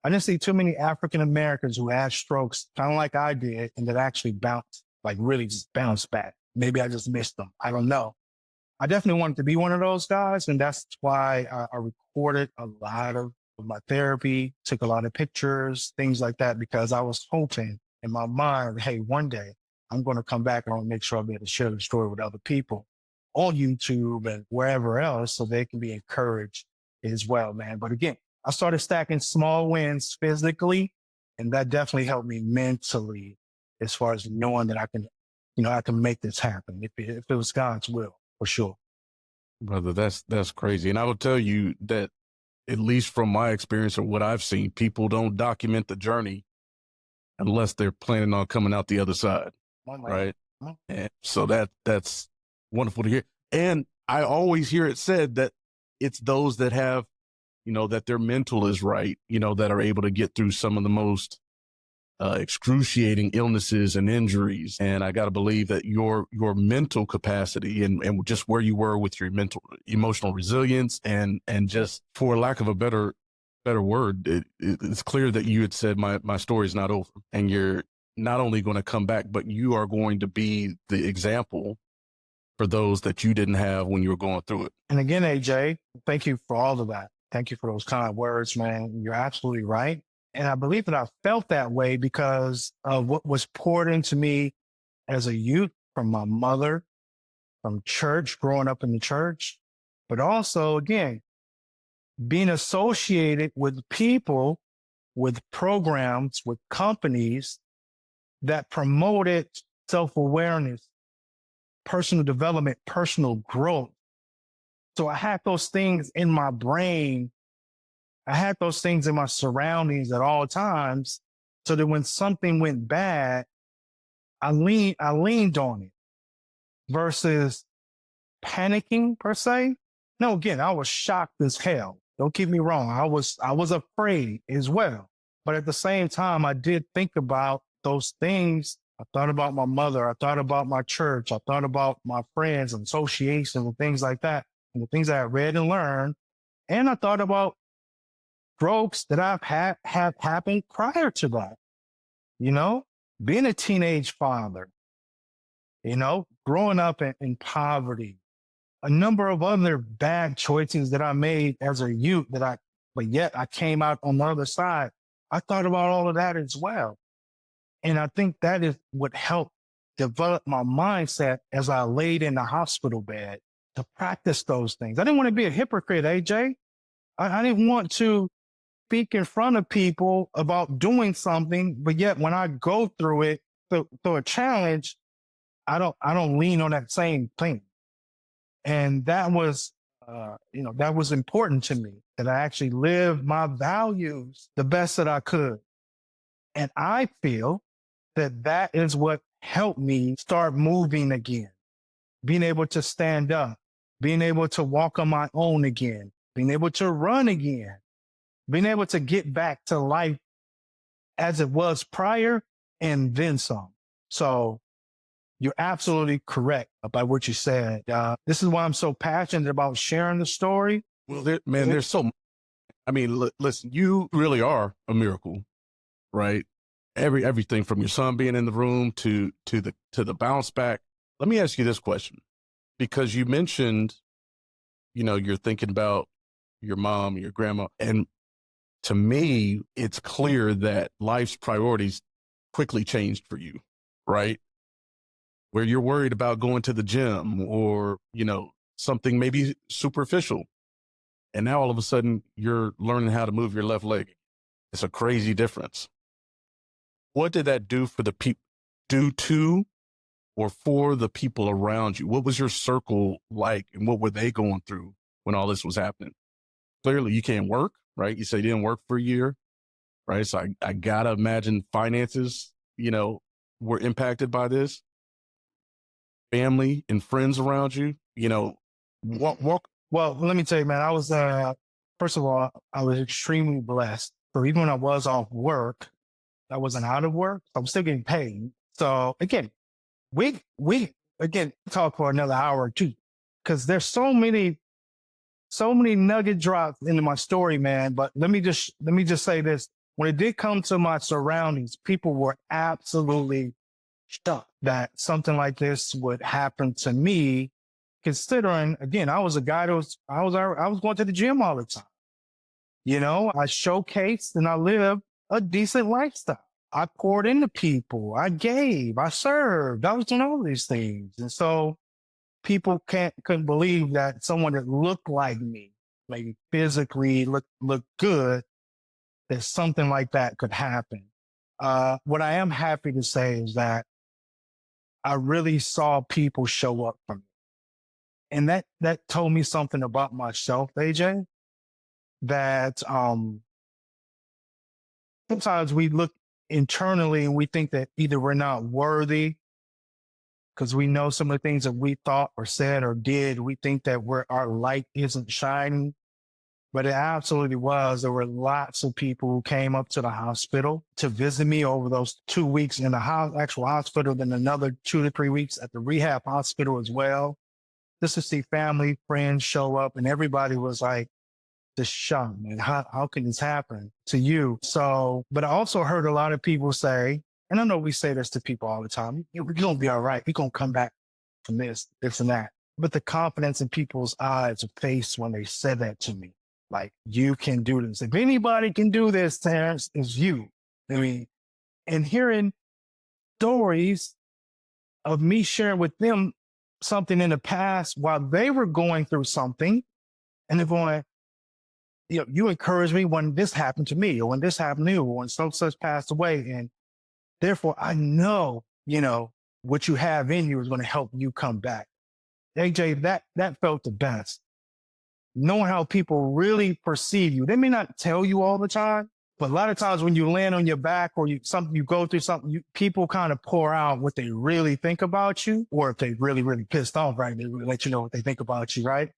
I didn't see too many African Americans who had strokes, kind of like I did, and that actually really just bounced back. Maybe I just missed them. I don't know. I definitely wanted to be one of those guys. And that's why I recorded a lot of my therapy, took a lot of pictures, things like that, because I was hoping in my mind, hey, one day I'm going to come back and I want to make sure I'll be able to share the story with other people on YouTube and wherever else so they can be encouraged as well, man. But again, I started stacking small wins physically, and that definitely helped me mentally as far as knowing that I can make this happen if it was God's will, for sure. Brother, that's crazy. And I will tell you that, at least from my experience or what I've seen, people don't document the journey unless they're planning on coming out the other side. Right. And so that's wonderful to hear. And I always hear it said that it's those that have, that their mental is right, that are able to get through some of the most excruciating illnesses and injuries. And I got to believe that your mental capacity and just where you were with your emotional resilience and just, for lack of a better word, it's clear that you had said my story's not over, and you're not only going to come back, but you are going to be the example for those that you didn't have when you were going through it. And again, AJ, thank you for all of that. Thank you for those kind words, man. You're absolutely right. And I believe that I felt that way because of what was poured into me as a youth from my mother, from church, growing up in the church, but also, again, being associated with people, with programs, with companies that promoted self-awareness, personal development, personal growth. So I had those things in my brain. I had those things in my surroundings at all times. So that when something went bad, I leaned on it versus panicking per se. No, again, I was shocked as hell. Don't get me wrong. I was afraid as well. But at the same time, I did think about those things. I thought about my mother. I thought about my church. I thought about my friends and associations and things like that, and the things that I read and learned. And I thought about growths that I've had have happened prior to that. You know, being a teenage father, growing up in poverty, a number of other bad choices that I made as a youth but yet I came out on the other side. I thought about all of that as well. And I think that is what helped develop my mindset as I laid in the hospital bed to practice those things. I didn't want to be a hypocrite, AJ. I didn't want to speak in front of people about doing something, but yet when I go through it, through a challenge, I don't lean on that same thing. And that was, that was important to me, that I actually lived my values the best that I could. And I feel that that is what helped me start moving again, being able to stand up, being able to walk on my own again, being able to run again, being able to get back to life as it was prior and then some. So you're absolutely correct about what you said. This is why I'm so passionate about sharing the story. Well, there's so, I mean, listen, you really are a miracle, right? Everything from your son being in the room to the bounce back. Let me ask you this question, because you mentioned, you're thinking about your mom, your grandma, and to me, it's clear that life's priorities quickly changed for you, right? Where you're worried about going to the gym or, something maybe superficial. And now all of a sudden you're learning how to move your left leg. It's a crazy difference. What did that do for the people, do to or for the people around you? What was your circle like and what were they going through when all this was happening? Clearly you can't work, right? You say you didn't work for a year, right? So I gotta imagine finances, were impacted by this. Family and friends around you, walk. Well, let me tell you, man, I was, first of all, I was extremely blessed. So even when I was off work, I wasn't out of work. I was still getting paid. So again, we again talk for another hour or two because there's so many nugget drops into my story, man. But let me just say this: when it did come to my surroundings, people were absolutely shocked that something like this would happen to me. Considering, again, I was a guy that I was going to the gym all the time. I showcased and I lived a decent lifestyle. I poured into people. I gave. I served. I was doing all these things, and so people couldn't believe that someone that looked like me, maybe physically looked good, that something like that could happen. What I am happy to say is that I really saw people show up for me. And that told me something about myself, AJ, that sometimes we look internally and we think that either we're not worthy because we know some of the things that we thought or said or did. We think that our light isn't shining, but it absolutely was. There were lots of people who came up to the hospital to visit me over those 2 weeks in the actual hospital, then another 2 to 3 weeks at the rehab hospital as well, just to see family, friends show up. And everybody was like, just shocked, man. How can this happen to you? So, but I also heard a lot of people say, and I know we say this to people all the time, you're going to be all right. You're going to come back from this and that. But the confidence in people's eyes or face when they said that to me, like, you can do this. If anybody can do this, Terrence, it's you. I mean, and hearing stories of me sharing with them something in the past while they were going through something, and they're going, you encouraged me when this happened to me, or when this happened to you, or when such passed away. And therefore, I know, what you have in you is going to help you come back. AJ, that felt the best. Knowing how people really perceive you. They may not tell you all the time, but a lot of times when you land on your back or you go through something, people kind of pour out what they really think about you, or if they really, really pissed off, right? They really let you know what they think about you, right?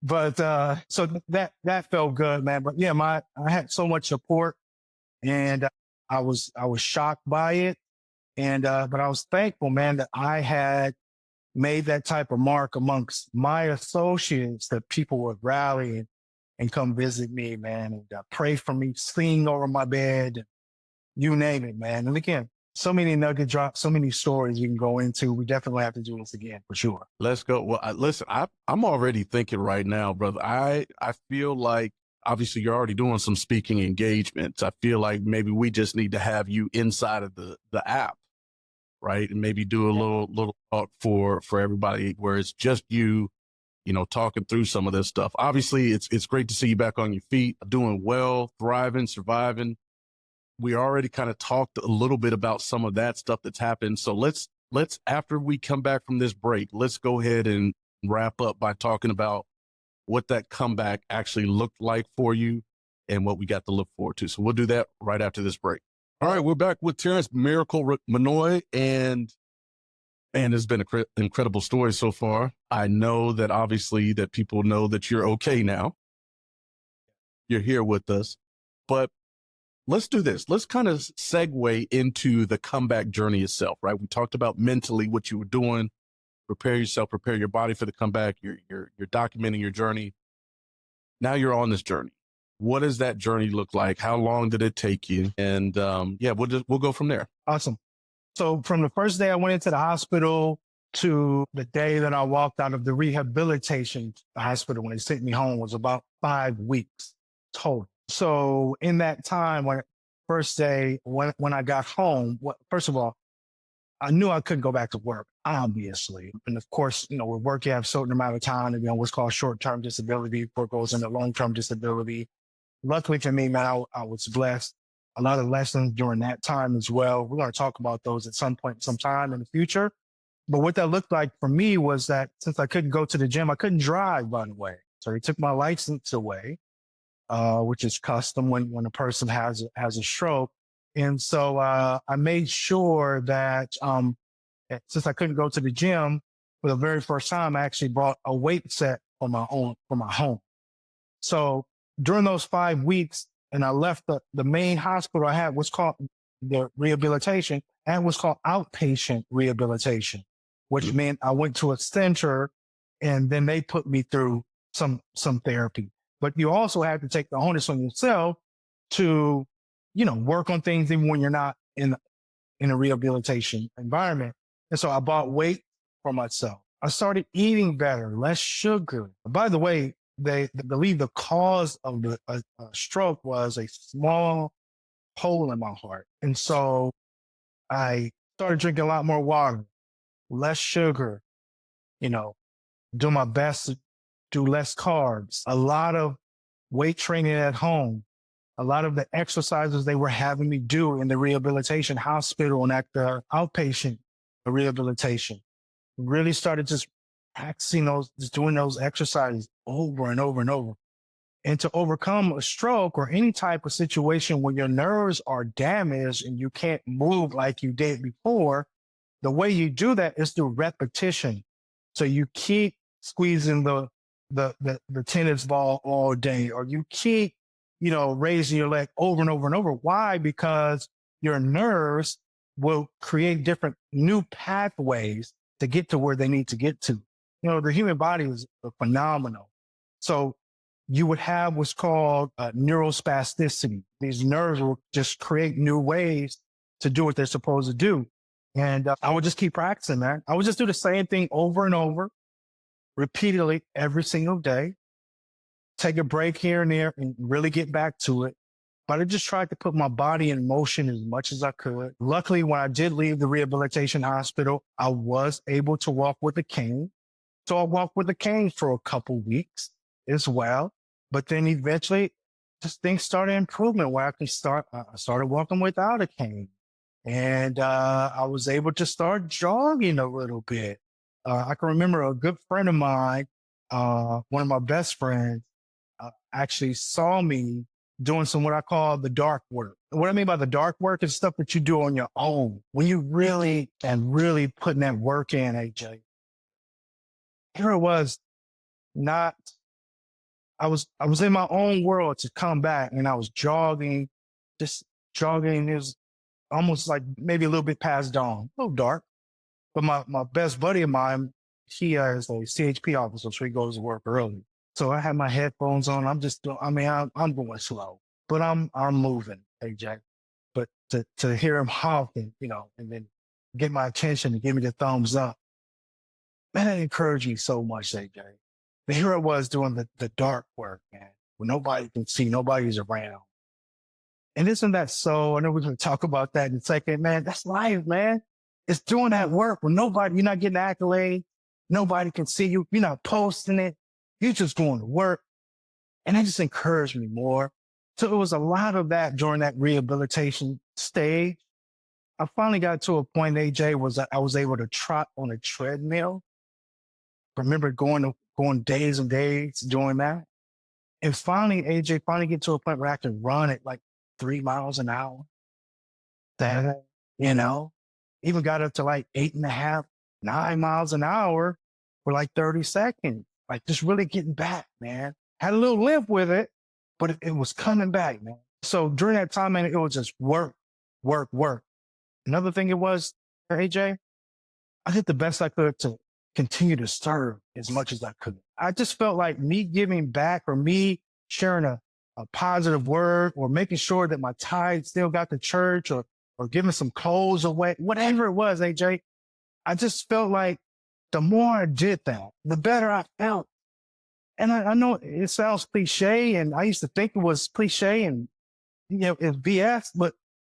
But so that felt good, man. But yeah, I had so much support, and I was shocked by it, and but I was thankful, man, that I had made that type of mark amongst my associates, that people would rally and come visit me, man, and pray for me, sing over my bed, you name it, man. And again, so many nugget drops, so many stories we can go into. We definitely have to do this again for sure. Let's go. Well, listen, I'm already thinking right now, brother. I feel like obviously you're already doing some speaking engagements. I feel like maybe we just need to have you inside of the app, right? And maybe do a little talk for everybody where it's just you, talking through some of this stuff. Obviously, it's great to see you back on your feet, doing well, thriving, surviving. We already kind of talked a little bit about some of that stuff that's happened. So let's after we come back from this break, let's go ahead and wrap up by talking about what that comeback actually looked like for you and what we got to look forward to. So we'll do that right after this break. All right, we're back with Terrance Miracle Minnoy, and it's been an incredible story so far. I know that obviously that people know that you're okay now. You're here with us, but let's do this. Let's kind of segue into the comeback journey itself, right? We talked about mentally what you were doing, prepare yourself, prepare your body for the comeback. You're documenting your journey. Now you're on this journey. What does that journey look like? How long did it take you? And we'll go from there. Awesome. So from the first day I went into the hospital to the day that I walked out of the rehabilitation hospital when they sent me home was about 5 weeks total. So in that time, first day when I got home, first of all, I knew I couldn't go back to work, obviously. And of course, with work, you have a certain amount of time to be on what's called short-term disability before it goes into long-term disability. Luckily for me, man, I was blessed. A lot of lessons during that time as well. We're going to talk about those at some point, sometime in the future. But what that looked like for me was that since I couldn't go to the gym, I couldn't drive right away. So they took my license away, which is custom when a person has a stroke. And so I made sure that since I couldn't go to the gym for the very first time, I actually bought a weight set for my home. So during those 5 weeks, and I left the main hospital I had, was called the rehabilitation, and was called outpatient rehabilitation, which meant I went to a center and then they put me through some therapy. But you also have to take the onus on yourself to, work on things even when you're not in a rehabilitation environment. And so I bought weight for myself. I started eating better, less sugar. By the way, they believe the cause of the stroke was a small hole in my heart. And so I started drinking a lot more water, less sugar, do my best to do less carbs, a lot of weight training at home, a lot of the exercises they were having me do in the rehabilitation hospital and at the outpatient rehabilitation. Really started just practicing just doing those exercises over and over and over. And to overcome a stroke or any type of situation where your nerves are damaged and you can't move like you did before, the way you do that is through repetition. So you keep squeezing the tennis ball all day, or you keep, raising your leg over and over and over. Why? Because your nerves will create different new pathways to get to where they need to get to. The human body is phenomenal. So you would have what's called neurospasticity. These nerves will just create new ways to do what they're supposed to do. And I would just keep practicing, man. I would just do the same thing over and over, repeatedly every single day. Take a break here and there and really get back to it. But I just tried to put my body in motion as much as I could. Luckily, when I did leave the rehabilitation hospital, I was able to walk with a cane. So I walked with a cane for a couple weeks as well. But then eventually, just things started improving where I started walking without a cane. And I was able to start jogging a little bit. I can remember a good friend of mine, one of my best friends, actually saw me doing some what I call the dark work. And what I mean by the dark work is stuff that you do on your own. When you really putting that work in, AJ. Here it was, not I was in my own world to come back, and I was jogging, just jogging. It was almost like maybe a little bit past dawn, a little dark. But my best buddy of mine, he is a CHP officer, so he goes to work early. So I had my headphones on. I'm just, I mean, I'm going slow, but I'm moving, AJ. But to hear him honking, and then get my attention and give me the thumbs up, man, it encouraged me so much, AJ. But here I was doing the dark work, man, when nobody can see, nobody's around. And isn't that so? I know we're going to talk about that in a second, man. That's life, man. It's doing that work when you're not getting accolades. Nobody can see you. You're not posting it. You're just going to work. And that just encouraged me more. So it was a lot of that during that rehabilitation stage. I finally got to a point, AJ, was that I was able to trot on a treadmill. I remember going days and days doing that. And finally, AJ, get to a point where I can run at like 3 miles an hour. That, even got up to like 8.5, 9 miles an hour for like 30 seconds. Like just really getting back, man. Had a little limp with it, but it was coming back, man. So during that time, man, it was just work, work, work. Another thing it was, AJ, I did the best I could to continue to serve as much as I could. I just felt like me giving back or me sharing a positive word or making sure that my tithe still got to church or giving some clothes away, whatever it was, AJ, I just felt like the more I did that, the better I felt. And I know it sounds cliche, and I used to think it was cliche and, it's BS, but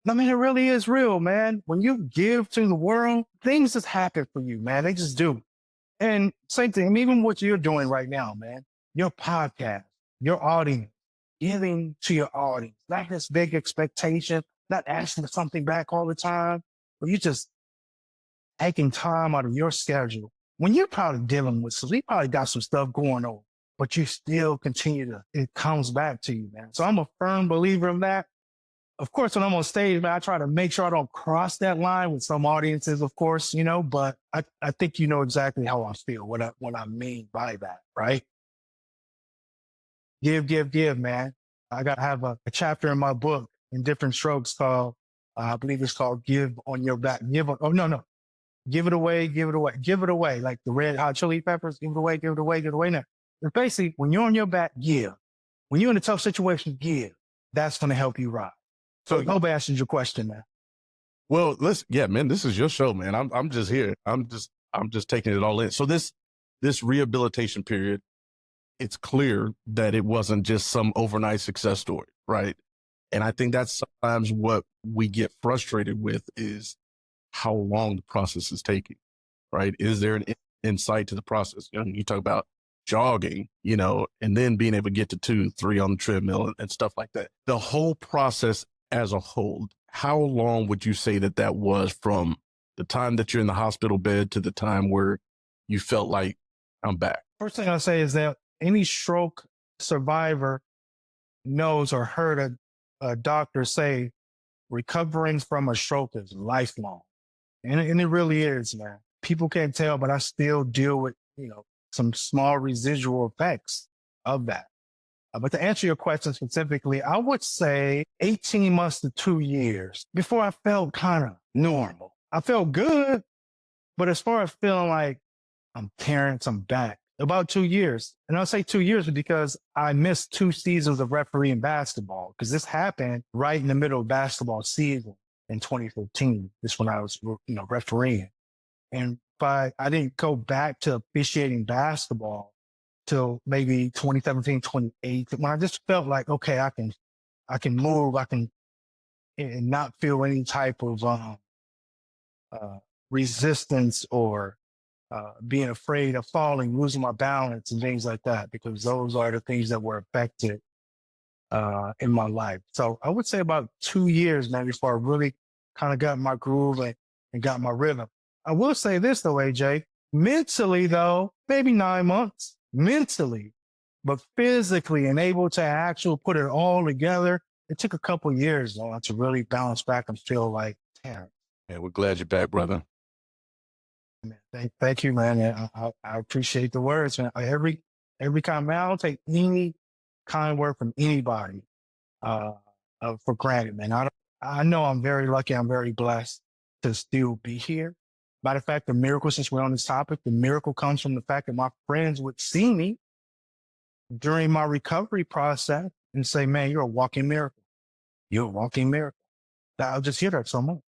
I mean, it really is real, man. When you give to the world, things just happen for you, man. They just do. And same thing, even what you're doing right now, man, your podcast, your audience, giving to your audience, not this big expectation, not asking for something back all the time, but you just taking time out of your schedule. When you're probably dealing with, so you probably got some stuff going on, but you still it comes back to you, man. So I'm a firm believer in that. Of course, when I'm on stage, man, I try to make sure I don't cross that line with some audiences, of course, but I think you know exactly how I feel, what I mean by that, right? Give, man. I have a chapter in my book, Indifferent Strokes, called, I believe it's called Give on Your Back. No. Give it away, give it away, give it away. Like the Red Hot Chili Peppers, give it away, give it away, give it away. Now, it's basically, when you're on your back, give. When you're in a tough situation, give. That's going to help you rise. So I hope I answered your question, man. Well, listen, yeah, man, this is your show, man. I'm just here. I'm just taking it all in. So this rehabilitation period, it's clear that it wasn't just some overnight success story, right? And I think that's sometimes what we get frustrated with is how long the process is taking, right? Is there an insight to the process? You talk about jogging, and then being able to get to 2, 3 on the treadmill and stuff like that. The whole process as a whole, how long would you say that was from the time that you're in the hospital bed to the time where you felt like I'm back? First thing I'll say is that any stroke survivor knows or heard a doctor say recovering from a stroke is lifelong. And it really is, man. People can't tell, but I still deal with, some small residual effects of that. But to answer your question specifically, I would say 18 months to 2 years before I felt kind of normal. I felt good, but as far as feeling like I'm Terrence, I'm back, about 2 years. And I'll say 2 years because I missed 2 seasons of refereeing basketball because this happened right in the middle of basketball season in 2015. This when I was, refereeing. And I didn't go back to officiating basketball till maybe 2017, 2018, when I just felt like, okay, I can move, and not feel any type of resistance or being afraid of falling, losing my balance and things like that, because those are the things that were affected in my life. So I would say about 2 years, man, before I really kind of got my groove and got my rhythm. I will say this though, AJ, mentally though, maybe 9 months mentally, but physically and able to actually put it all together. It took a couple years though to really bounce back and feel like, Terrence. And we're glad you're back, brother. Man, thank you, man. I appreciate the words, man. Every kind, man, I don't take any kind word from anybody uh, for granted, man. I know I'm very lucky. I'm very blessed to still be here. Matter of fact, the miracle, since we're on this topic, the miracle comes from the fact that my friends would see me during my recovery process and say, man, you're a walking miracle. You're a walking miracle. I'll just hear that so much.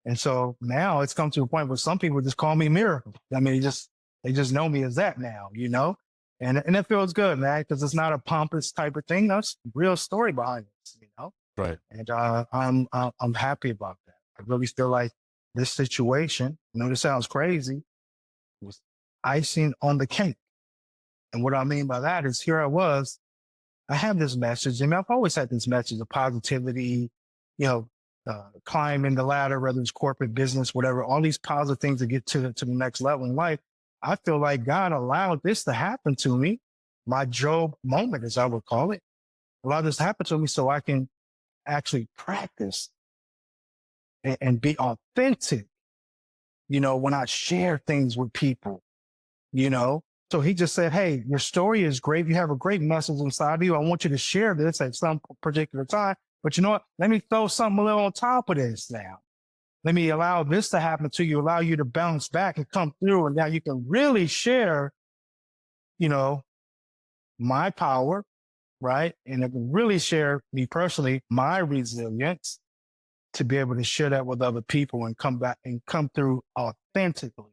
And so now it's come to a point where some people just call me Miracle. I mean, they just know me as that now, you know? And it feels good, man, because it's not a pompous type of thing. That's a real story behind it, you know? Right. And I'm happy about that. I really feel like this situation, I know this sounds crazy, was icing on the cake. And what I mean by that is here I was, I have this message. I mean, I've always had this message of positivity, you know, climbing the ladder, whether it's corporate business, whatever, all these positive things to get to the next level in life. I feel like God allowed this to happen to me. My Job moment, as I would call it, allowed this to happen to me so I can actually practice and be authentic, you know, when I share things with people, you know. So he just said, hey, your story is great. You have a great message inside of you. I want you to share this at some particular time. But you know what? Let me throw something a little on top of this now. Let me allow this to happen to you, allow you to bounce back and come through. And now you can really share, you know, my power, right? And it can really share me personally, my resilience to be able to share that with other people and come back and come through authentically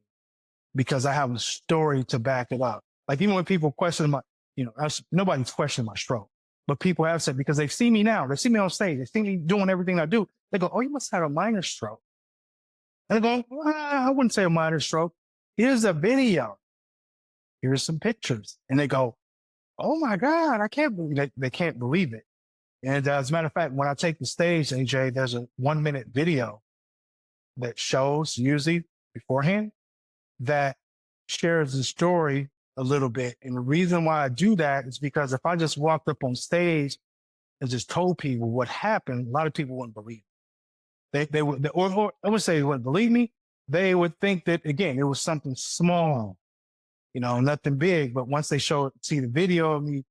because I have a story to back it up. Like even when people question my, you know, nobody's questioning my stroke. But people have said, because they see me now, they see me on stage, they see me doing everything I do. They go, oh, you must have a minor stroke. And they go, well, I wouldn't say a minor stroke. Here's a video. Here's some pictures. And they go, oh my God, I can't believe it. They can't believe it. And as a matter of fact, when I take the stage, AJ, there's a 1-minute video that shows usually beforehand that shares the story a little bit. And the reason why I do that is because if I just walked up on stage and just told people what happened, a lot of people wouldn't believe it. They would, or I would say they wouldn't believe me. They would think that, again, it was something small, you know, nothing big. But once they see the video of me,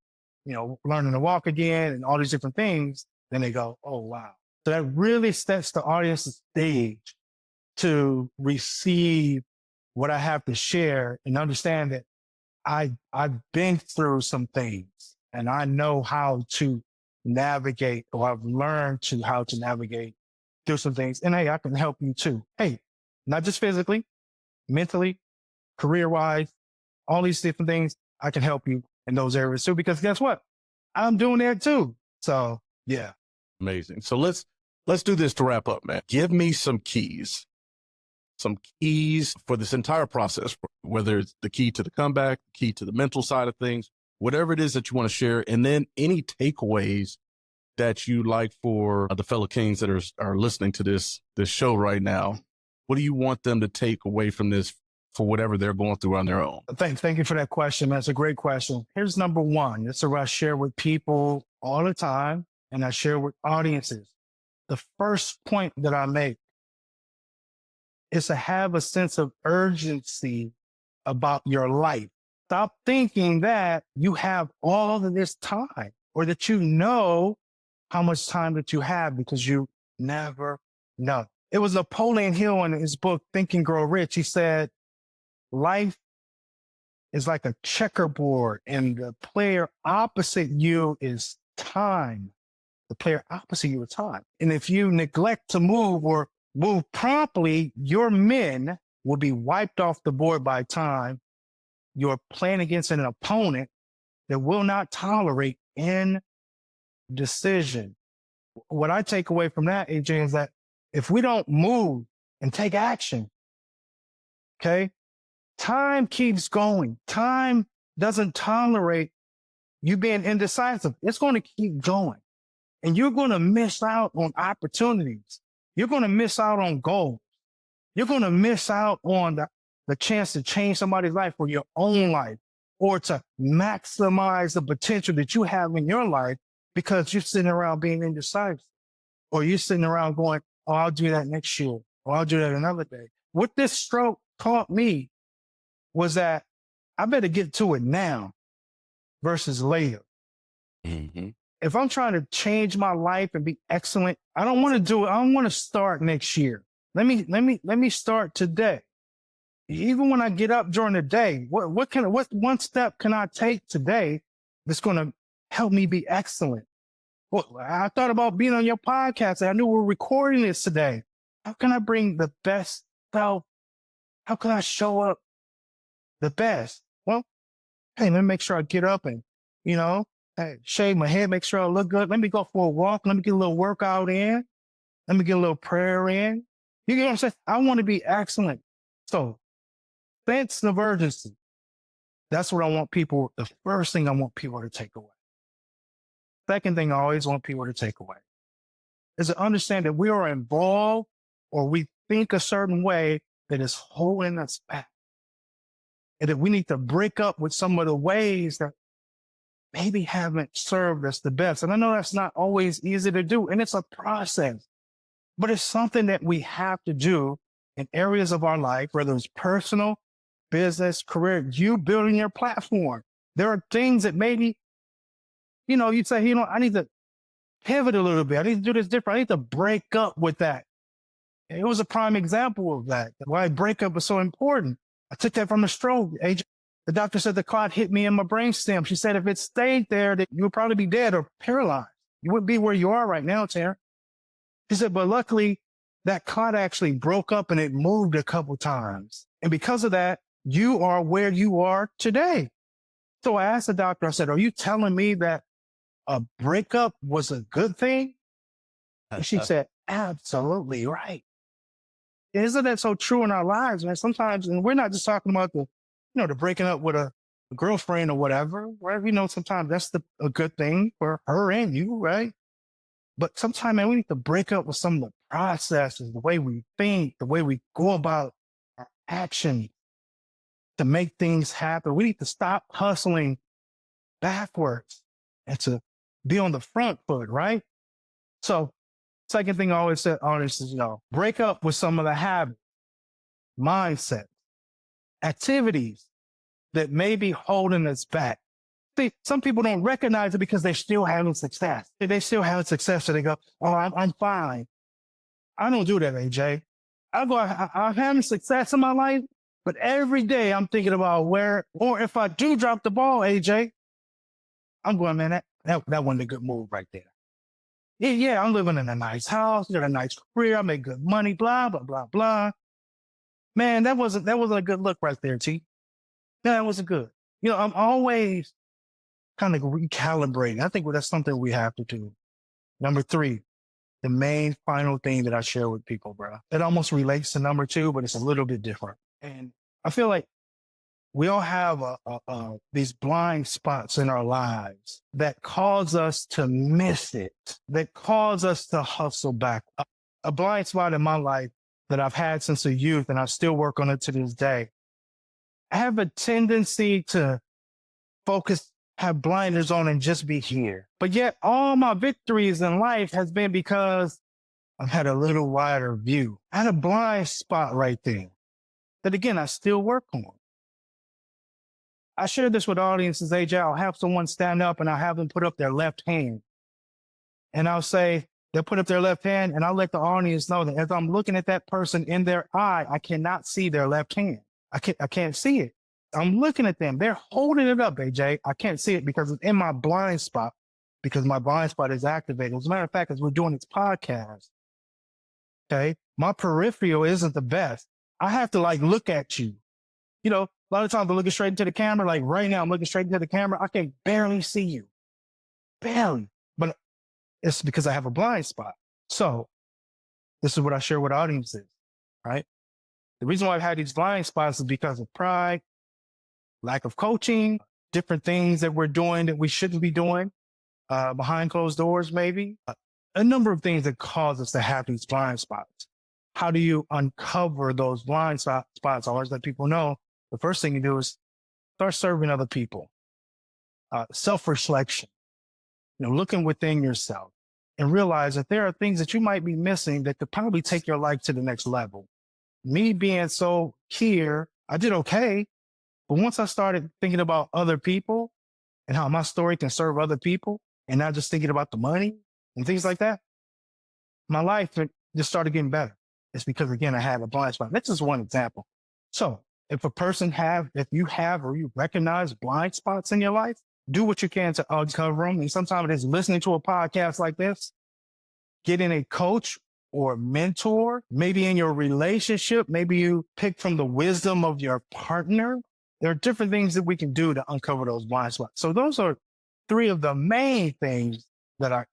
you know, learning to walk again and all these different things, then they go, oh, wow. So that really sets the audience's stage to receive what I have to share and understand that I've been through some things and I know how to navigate, or I've learned how to navigate through some things. And hey, I can help you too. Hey, not just physically, mentally, career-wise, all these different things. I can help you in those areas too, because guess what? I'm doing that too. So yeah. Amazing. So let's do this to wrap up, man. Give me some keys for this entire process, whether it's the key to the comeback, key to the mental side of things, whatever it is that you want to share. And then any takeaways that you like for the fellow Kings that are listening to this show right now. What do you want them to take away from this for whatever they're going through on their own? Thank you for that question, man. That's a great question. Here's number one. It's what I share with people all the time, and I share with audiences. The first point that I make is to have a sense of urgency about your life. Stop thinking that you have all of this time, or that you know how much time that you have, because you never know. It was Napoleon Hill in his book, Think and Grow Rich. He said, life is like a checkerboard and the player opposite you is time. The player opposite you is time. And if you neglect to move or move promptly, your men will be wiped off the board by time. You're playing against an opponent that will not tolerate indecision. What I take away from that, AJ, is that if we don't move and take action, okay, time keeps going. Time doesn't tolerate you being indecisive. It's going to keep going. And you're going to miss out on opportunities. You're going to miss out on goals. You're going to miss out on the chance to change somebody's life or your own life, or to maximize the potential that you have in your life because you're sitting around being indecisive, or you're sitting around going, oh, I'll do that next year, or I'll do that another day. What this stroke taught me was that I better get to it now versus later. Mm-hmm. If I'm trying to change my life and be excellent, I don't want to do it. I don't want to start next year. Let me start today. Even when I get up during the day, what one step can I take today that's going to help me be excellent? Well, I thought about being on your podcast, and I knew we're recording this today. How can I bring the best self? How can I show up the best? Well, hey, let me make sure I get up and, hey, shave my head, make sure I look good. Let me go for a walk. Let me get a little workout in. Let me get a little prayer in. You get what I'm saying? I want to be excellent. So, sense of urgency. That's what I want people, the first thing I want people to take away. Second thing I always want people to take away is to understand that we are involved, or we think a certain way that is holding us back. And that we need to break up with some of the ways that maybe haven't served us the best. And I know that's not always easy to do, and it's a process, but it's something that we have to do in areas of our life, whether it's personal, business, career, you building your platform. There are things that maybe, you say, I need to pivot a little bit. I need to do this different. I need to break up with that. It was a prime example of that, why breakup was so important. I took that from a stroke. The doctor said the clot hit me in my brainstem. She said if it stayed there, that you would probably be dead or paralyzed. You wouldn't be where you are right now, Terrence. She said, but luckily, that clot actually broke up and it moved a couple times. And because of that, you are where you are today. So I asked the doctor, I said, are you telling me that a breakup was a good thing? And she said, absolutely right. Isn't that so true in our lives, man? Sometimes, and we're not just talking about the breaking up with a girlfriend or whatever, right? Sometimes that's a good thing for her and you, right? But sometimes, man, we need to break up with some of the processes, the way we think, the way we go about our action to make things happen. We need to stop hustling backwards and to be on the front foot, right? So, second thing I always say, artists, is, break up with some of the habits, mindset, activities that may be holding us back. See, some people don't recognize it because they're still having success. They still having success, so they go, oh, I'm fine. I don't do that, AJ. I'm having success in my life, but every day I'm thinking about or if I do drop the ball, AJ, I'm going, man, that wasn't a good move right there. Yeah, I'm living in a nice house, got a nice career, I make good money, blah, blah, blah, blah. Man, that wasn't a good look right there, T. No, that wasn't good. I'm always kind of recalibrating. I think that's something we have to do. Number 3, the main final thing that I share with people, bro. It almost relates to number 2, but it's a little bit different. And I feel like we all have these blind spots in our lives that cause us to miss it, that cause us to hustle back. A blind spot in my life that I've had since a youth, and I still work on it to this day. I have a tendency to have blinders on and just be here. But yet all my victories in life has been because I've had a little wider view. I had a blind spot right there that, again, I still work on. I share this with audiences, AJ. I'll have someone stand up and I'll have them put up their left hand. And I'll say, they'll put up their left hand, and I'll let the audience know that as I'm looking at that person in their eye, I cannot see their left hand. I can't see it. I'm looking at them. They're holding it up, AJ. I can't see it because it's in my blind spot, because my blind spot is activated. As a matter of fact, as we're doing this podcast, okay, my peripheral isn't the best. I have to look at you. A lot of times I'm looking straight into the camera. Like right now, I'm looking straight into the camera. I can barely see you. Barely. But it's because I have a blind spot. So this is what I share with audiences, right? The reason why I've had these blind spots is because of pride, lack of coaching, different things that we're doing that we shouldn't be doing, behind closed doors, maybe. a number of things that cause us to have these blind spots. How do you uncover those blind spots? I always let people know the first thing you do is start serving other people. Self-reflection, looking within yourself and realize that there are things that you might be missing that could probably take your life to the next level. Me being so here, I did okay. But once I started thinking about other people and how my story can serve other people and not just thinking about the money and things like that, my life just started getting better. It's because, again, I had a blind spot. That's just one example. So if if you have or you recognize blind spots in your life, do what you can to uncover them. And sometimes it is listening to a podcast like this, getting a coach or mentor, maybe in your relationship, maybe you pick from the wisdom of your partner. There are different things that we can do to uncover those blind spots. So those are three of the main things that I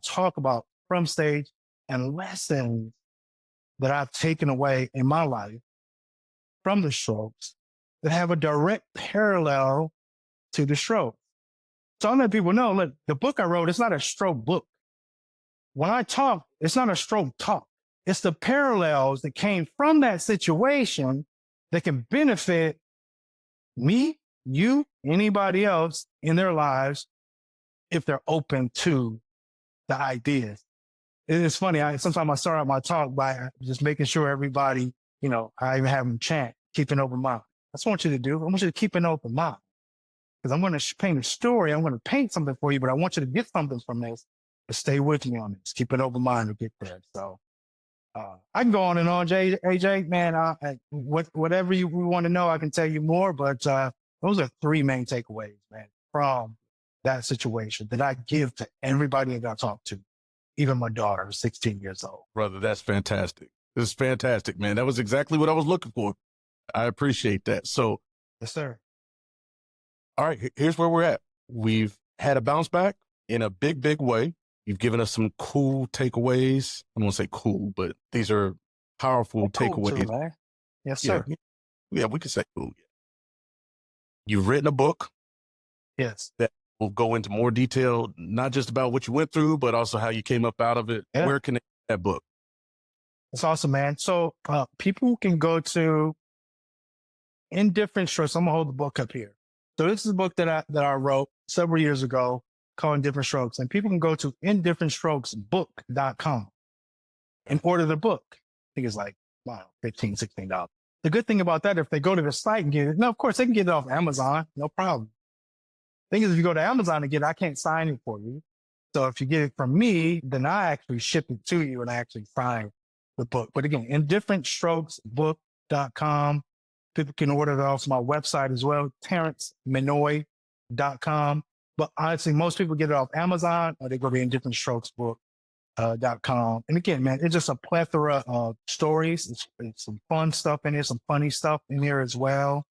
talk about from stage and lessons that I've taken away in my life from the strokes that have a direct parallel to the stroke. So I let people know, look, the book I wrote, it's not a stroke book. When I talk, it's not a stroke talk. It's the parallels that came from that situation that can benefit me, you, anybody else in their lives if they're open to the ideas. It's funny. Sometimes I start out my talk by just making sure everybody, I even have them chant, keep an open mind. That's what I want you to do. I want you to keep an open mind because I'm going to paint a story. I'm going to paint something for you, but I want you to get something from this. But stay with me on this. Keep an open mind to get there. So I can go on and on, AJ. Man, whatever we want to know, I can tell you more. But those are three main takeaways, man, from that situation that I give to everybody that I talk to. Even my daughter, 16 years old. Brother, that's fantastic. This is fantastic, man. That was exactly what I was looking for. I appreciate that. So, yes, sir. All right, here's where we're at. We've had a bounce back in a big, big way. You've given us some cool takeaways. I don't want to say cool, but these are powerful takeaways. Cool too, yes, sir. Yeah, we could say cool. You've written a book. Yes. That will go into more detail, not just about what you went through, but also how you came up out of it. Yeah. Where can they get that book? It's awesome, man. So people can go to Indifferent Strokes. I'm gonna hold the book up here. So this is a book that I wrote several years ago called Indifferent Strokes. And people can go to indifferentstrokesbook.com and order the book. I think it's like, wow, $15, $16. The good thing about that, if they go to the site and get it, no, of course, they can get it off Amazon, no problem. Thing is, if you go to Amazon and get it, I can't sign it for you. So if you get it from me, then I actually ship it to you and I actually sign the book. But again, indifferentstrokesbook.com. People can order it off my website as well, terranceminnoy.com. But honestly, most people get it off Amazon or they go to indifferentstrokesbook.com. And again, man, it's just a plethora of stories. It's some fun stuff in here, some funny stuff in here as well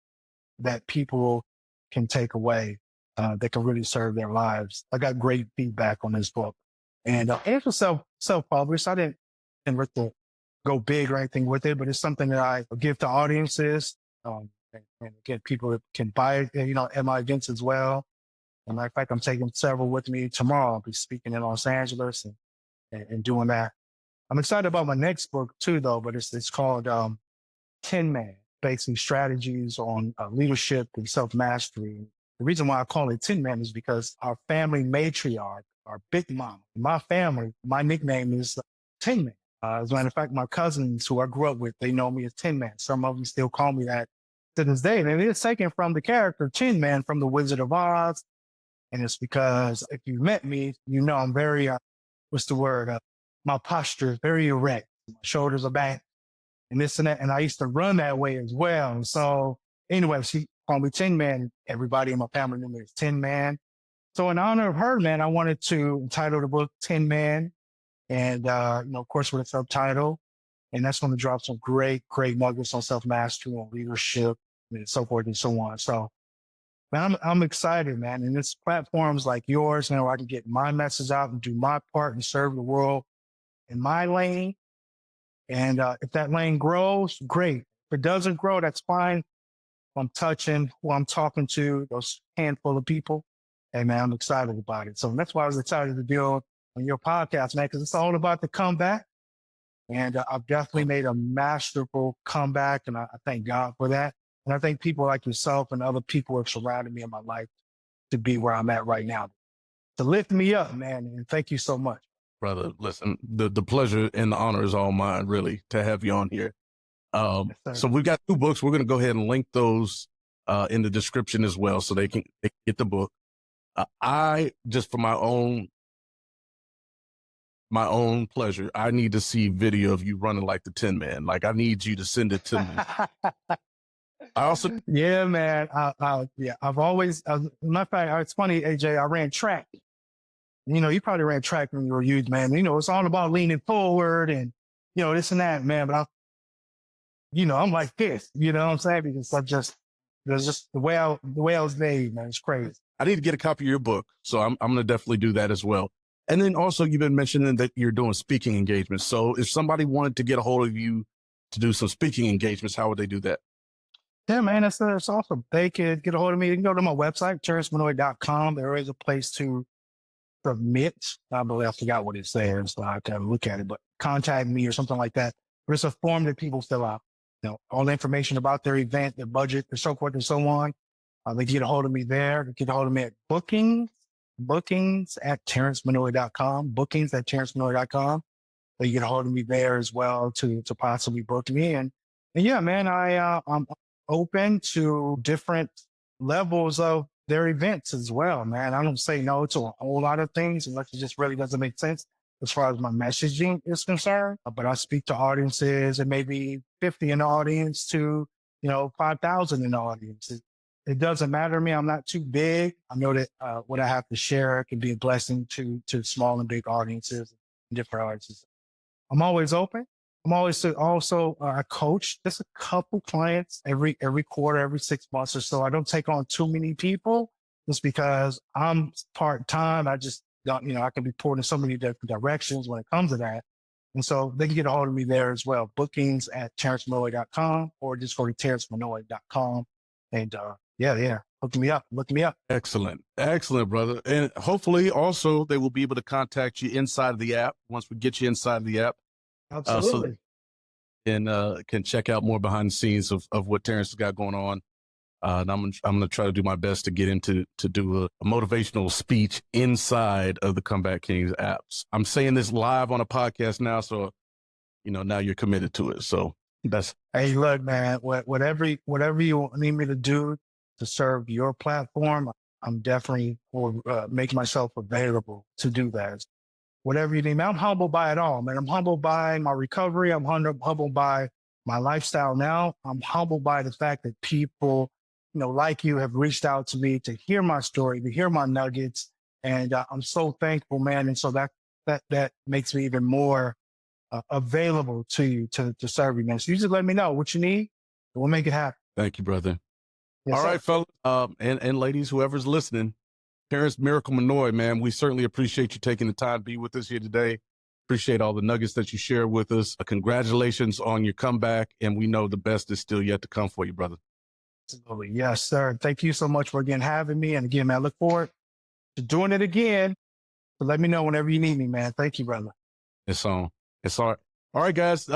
that people can take away that can really serve their lives. I got great feedback on this book. And it was self-published. I didn't go big or anything with it, but it's something that I give to audiences. And again, people can buy it, at my events as well. And matter of fact, I'm taking several with me tomorrow. I'll be speaking in Los Angeles and doing that. I'm excited about my next book too, though, but it's called Tin Man, basically strategies on leadership and self-mastery. The reason why I call it Tin Man is because our family matriarch, our big mom, my family, my nickname is Tin Man. As a matter of fact, my cousins who I grew up with, they know me as Tin Man. Some of them still call me that to this day. And it is taken from the character Tin Man from The Wizard of Oz. And it's because if you met me, I'm very, my posture is very erect. My shoulders are back and this and that. And I used to run that way as well. And so anyway, she called me Tin Man. Everybody in my family knew me as Tin Man. So in honor of her, man, I wanted to entitle the book Tin Man. And, of course, with a subtitle. And that's going to drop some great, great nuggets on self-mastery, on leadership, and so forth and so on. So, man, I'm excited, man. And it's platforms like yours, where I can get my message out and do my part and serve the world in my lane. And if that lane grows, great. If it doesn't grow, that's fine. If I'm touching who I'm talking to, those handful of people, hey, man, I'm excited about it. So that's why I was excited to build on your podcast, man, because it's all about the comeback. And I've definitely made a masterful comeback, and I thank God for that. And I think people like yourself and other people have surrounded me in my life to be where I'm at right now, to lift me up, man. And thank you so much. Brother, listen, the pleasure and the honor is all mine, really, to have you on here. Yes, So we've got 2 books. We're going to go ahead and link those in the description as well, so they can get the book. I just for my own pleasure, I need to see video of you running like the Tin Man. Like, I need you to send it to me. I also, yeah, man. I've always, matter of fact, it's funny, AJ, I ran track. You know, you probably ran track when you were youth, man. You know, it's all about leaning forward and, you know, this and that, man. But I'm like this, you know what I'm saying? Because there's just the way I was made, man. It's crazy. I need to get a copy of your book. So I'm going to definitely do that as well. And then also you've been mentioning that you're doing speaking engagements. So if somebody wanted to get a hold of you to do some speaking engagements, how would they do that? Yeah, man, that's awesome. They could get a hold of me. They can go to my website, terranceminnoy.com. There is a place to submit. I believe I forgot what it says, so I can look at it, but contact me or something like that. There's a form that people fill out. You know, all the information about their event, their budget, and so forth and so on. They can get a hold of me there. They can get a hold of me at bookings at terranceminnoy.com, bookings at terranceminnoy.com. They get a hold of me there as well to possibly book me. And yeah, man, I'm open to different levels of their events as well, man. I don't say no to a whole lot of things unless it just really doesn't make sense as far as my messaging is concerned. But I speak to audiences and maybe 50 in the audience to, 5,000 in the audience. It doesn't matter to me. I'm not too big. I know that what I have to share can be a blessing to small and big audiences, different audiences. I'm always open. I'm always also I coach just a couple clients every quarter, every 6 months or so. I don't take on too many people just because I'm part-time. I just don't, I can be pulled in so many different directions when it comes to that. And so they can get a hold of me there as well. Bookings at terranceminnoy.com or just go to terranceminnoy.com. And hook me up. Excellent, brother. And hopefully also they will be able to contact you inside of the app once we get you inside of the app. Absolutely. Can check out more behind the scenes of what Terrence has got going on. And I'm gonna try to do my best to get into to do a motivational speech inside of the Comeback Kings apps. I'm saying this live on a podcast now, so now you're committed to it. So that's. Hey, look, man. Whatever you need me to do to serve your platform, I'm definitely will make myself available to do that. Whatever you need, man. I'm humbled by it all, man. I'm humbled by my recovery. I'm humbled by my lifestyle now. I'm humbled by the fact that people, like you, have reached out to me to hear my story, to hear my nuggets, and I'm so thankful, man. And so that makes me even more available to you to serve you, man. So you just let me know what you need, and we'll make it happen. Thank you, brother. Yes, all sir. right, fellas, and ladies, whoever's listening. Terrance Miracle Minnoy, man, we certainly appreciate you taking the time to be with us here today. Appreciate all the nuggets that you share with us. Congratulations on your comeback, and we know the best is still yet to come for you, brother. Absolutely. Yes, sir. Thank you so much for again having me. And again, man, I look forward to doing it again. So let me know whenever you need me, man. Thank you, brother. It's on. It's all right. All right, guys.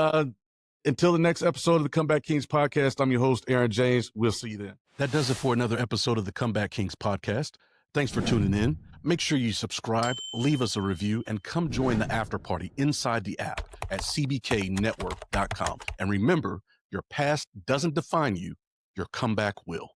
Until the next episode of the Comeback Kings podcast, I'm your host, Aaron James. We'll see you then. That does it for another episode of the Comeback Kings podcast. Thanks for tuning in. Make sure you subscribe, leave us a review, and come join the after party inside the app at cbknetwork.com. And remember, your past doesn't define you. Your comeback will.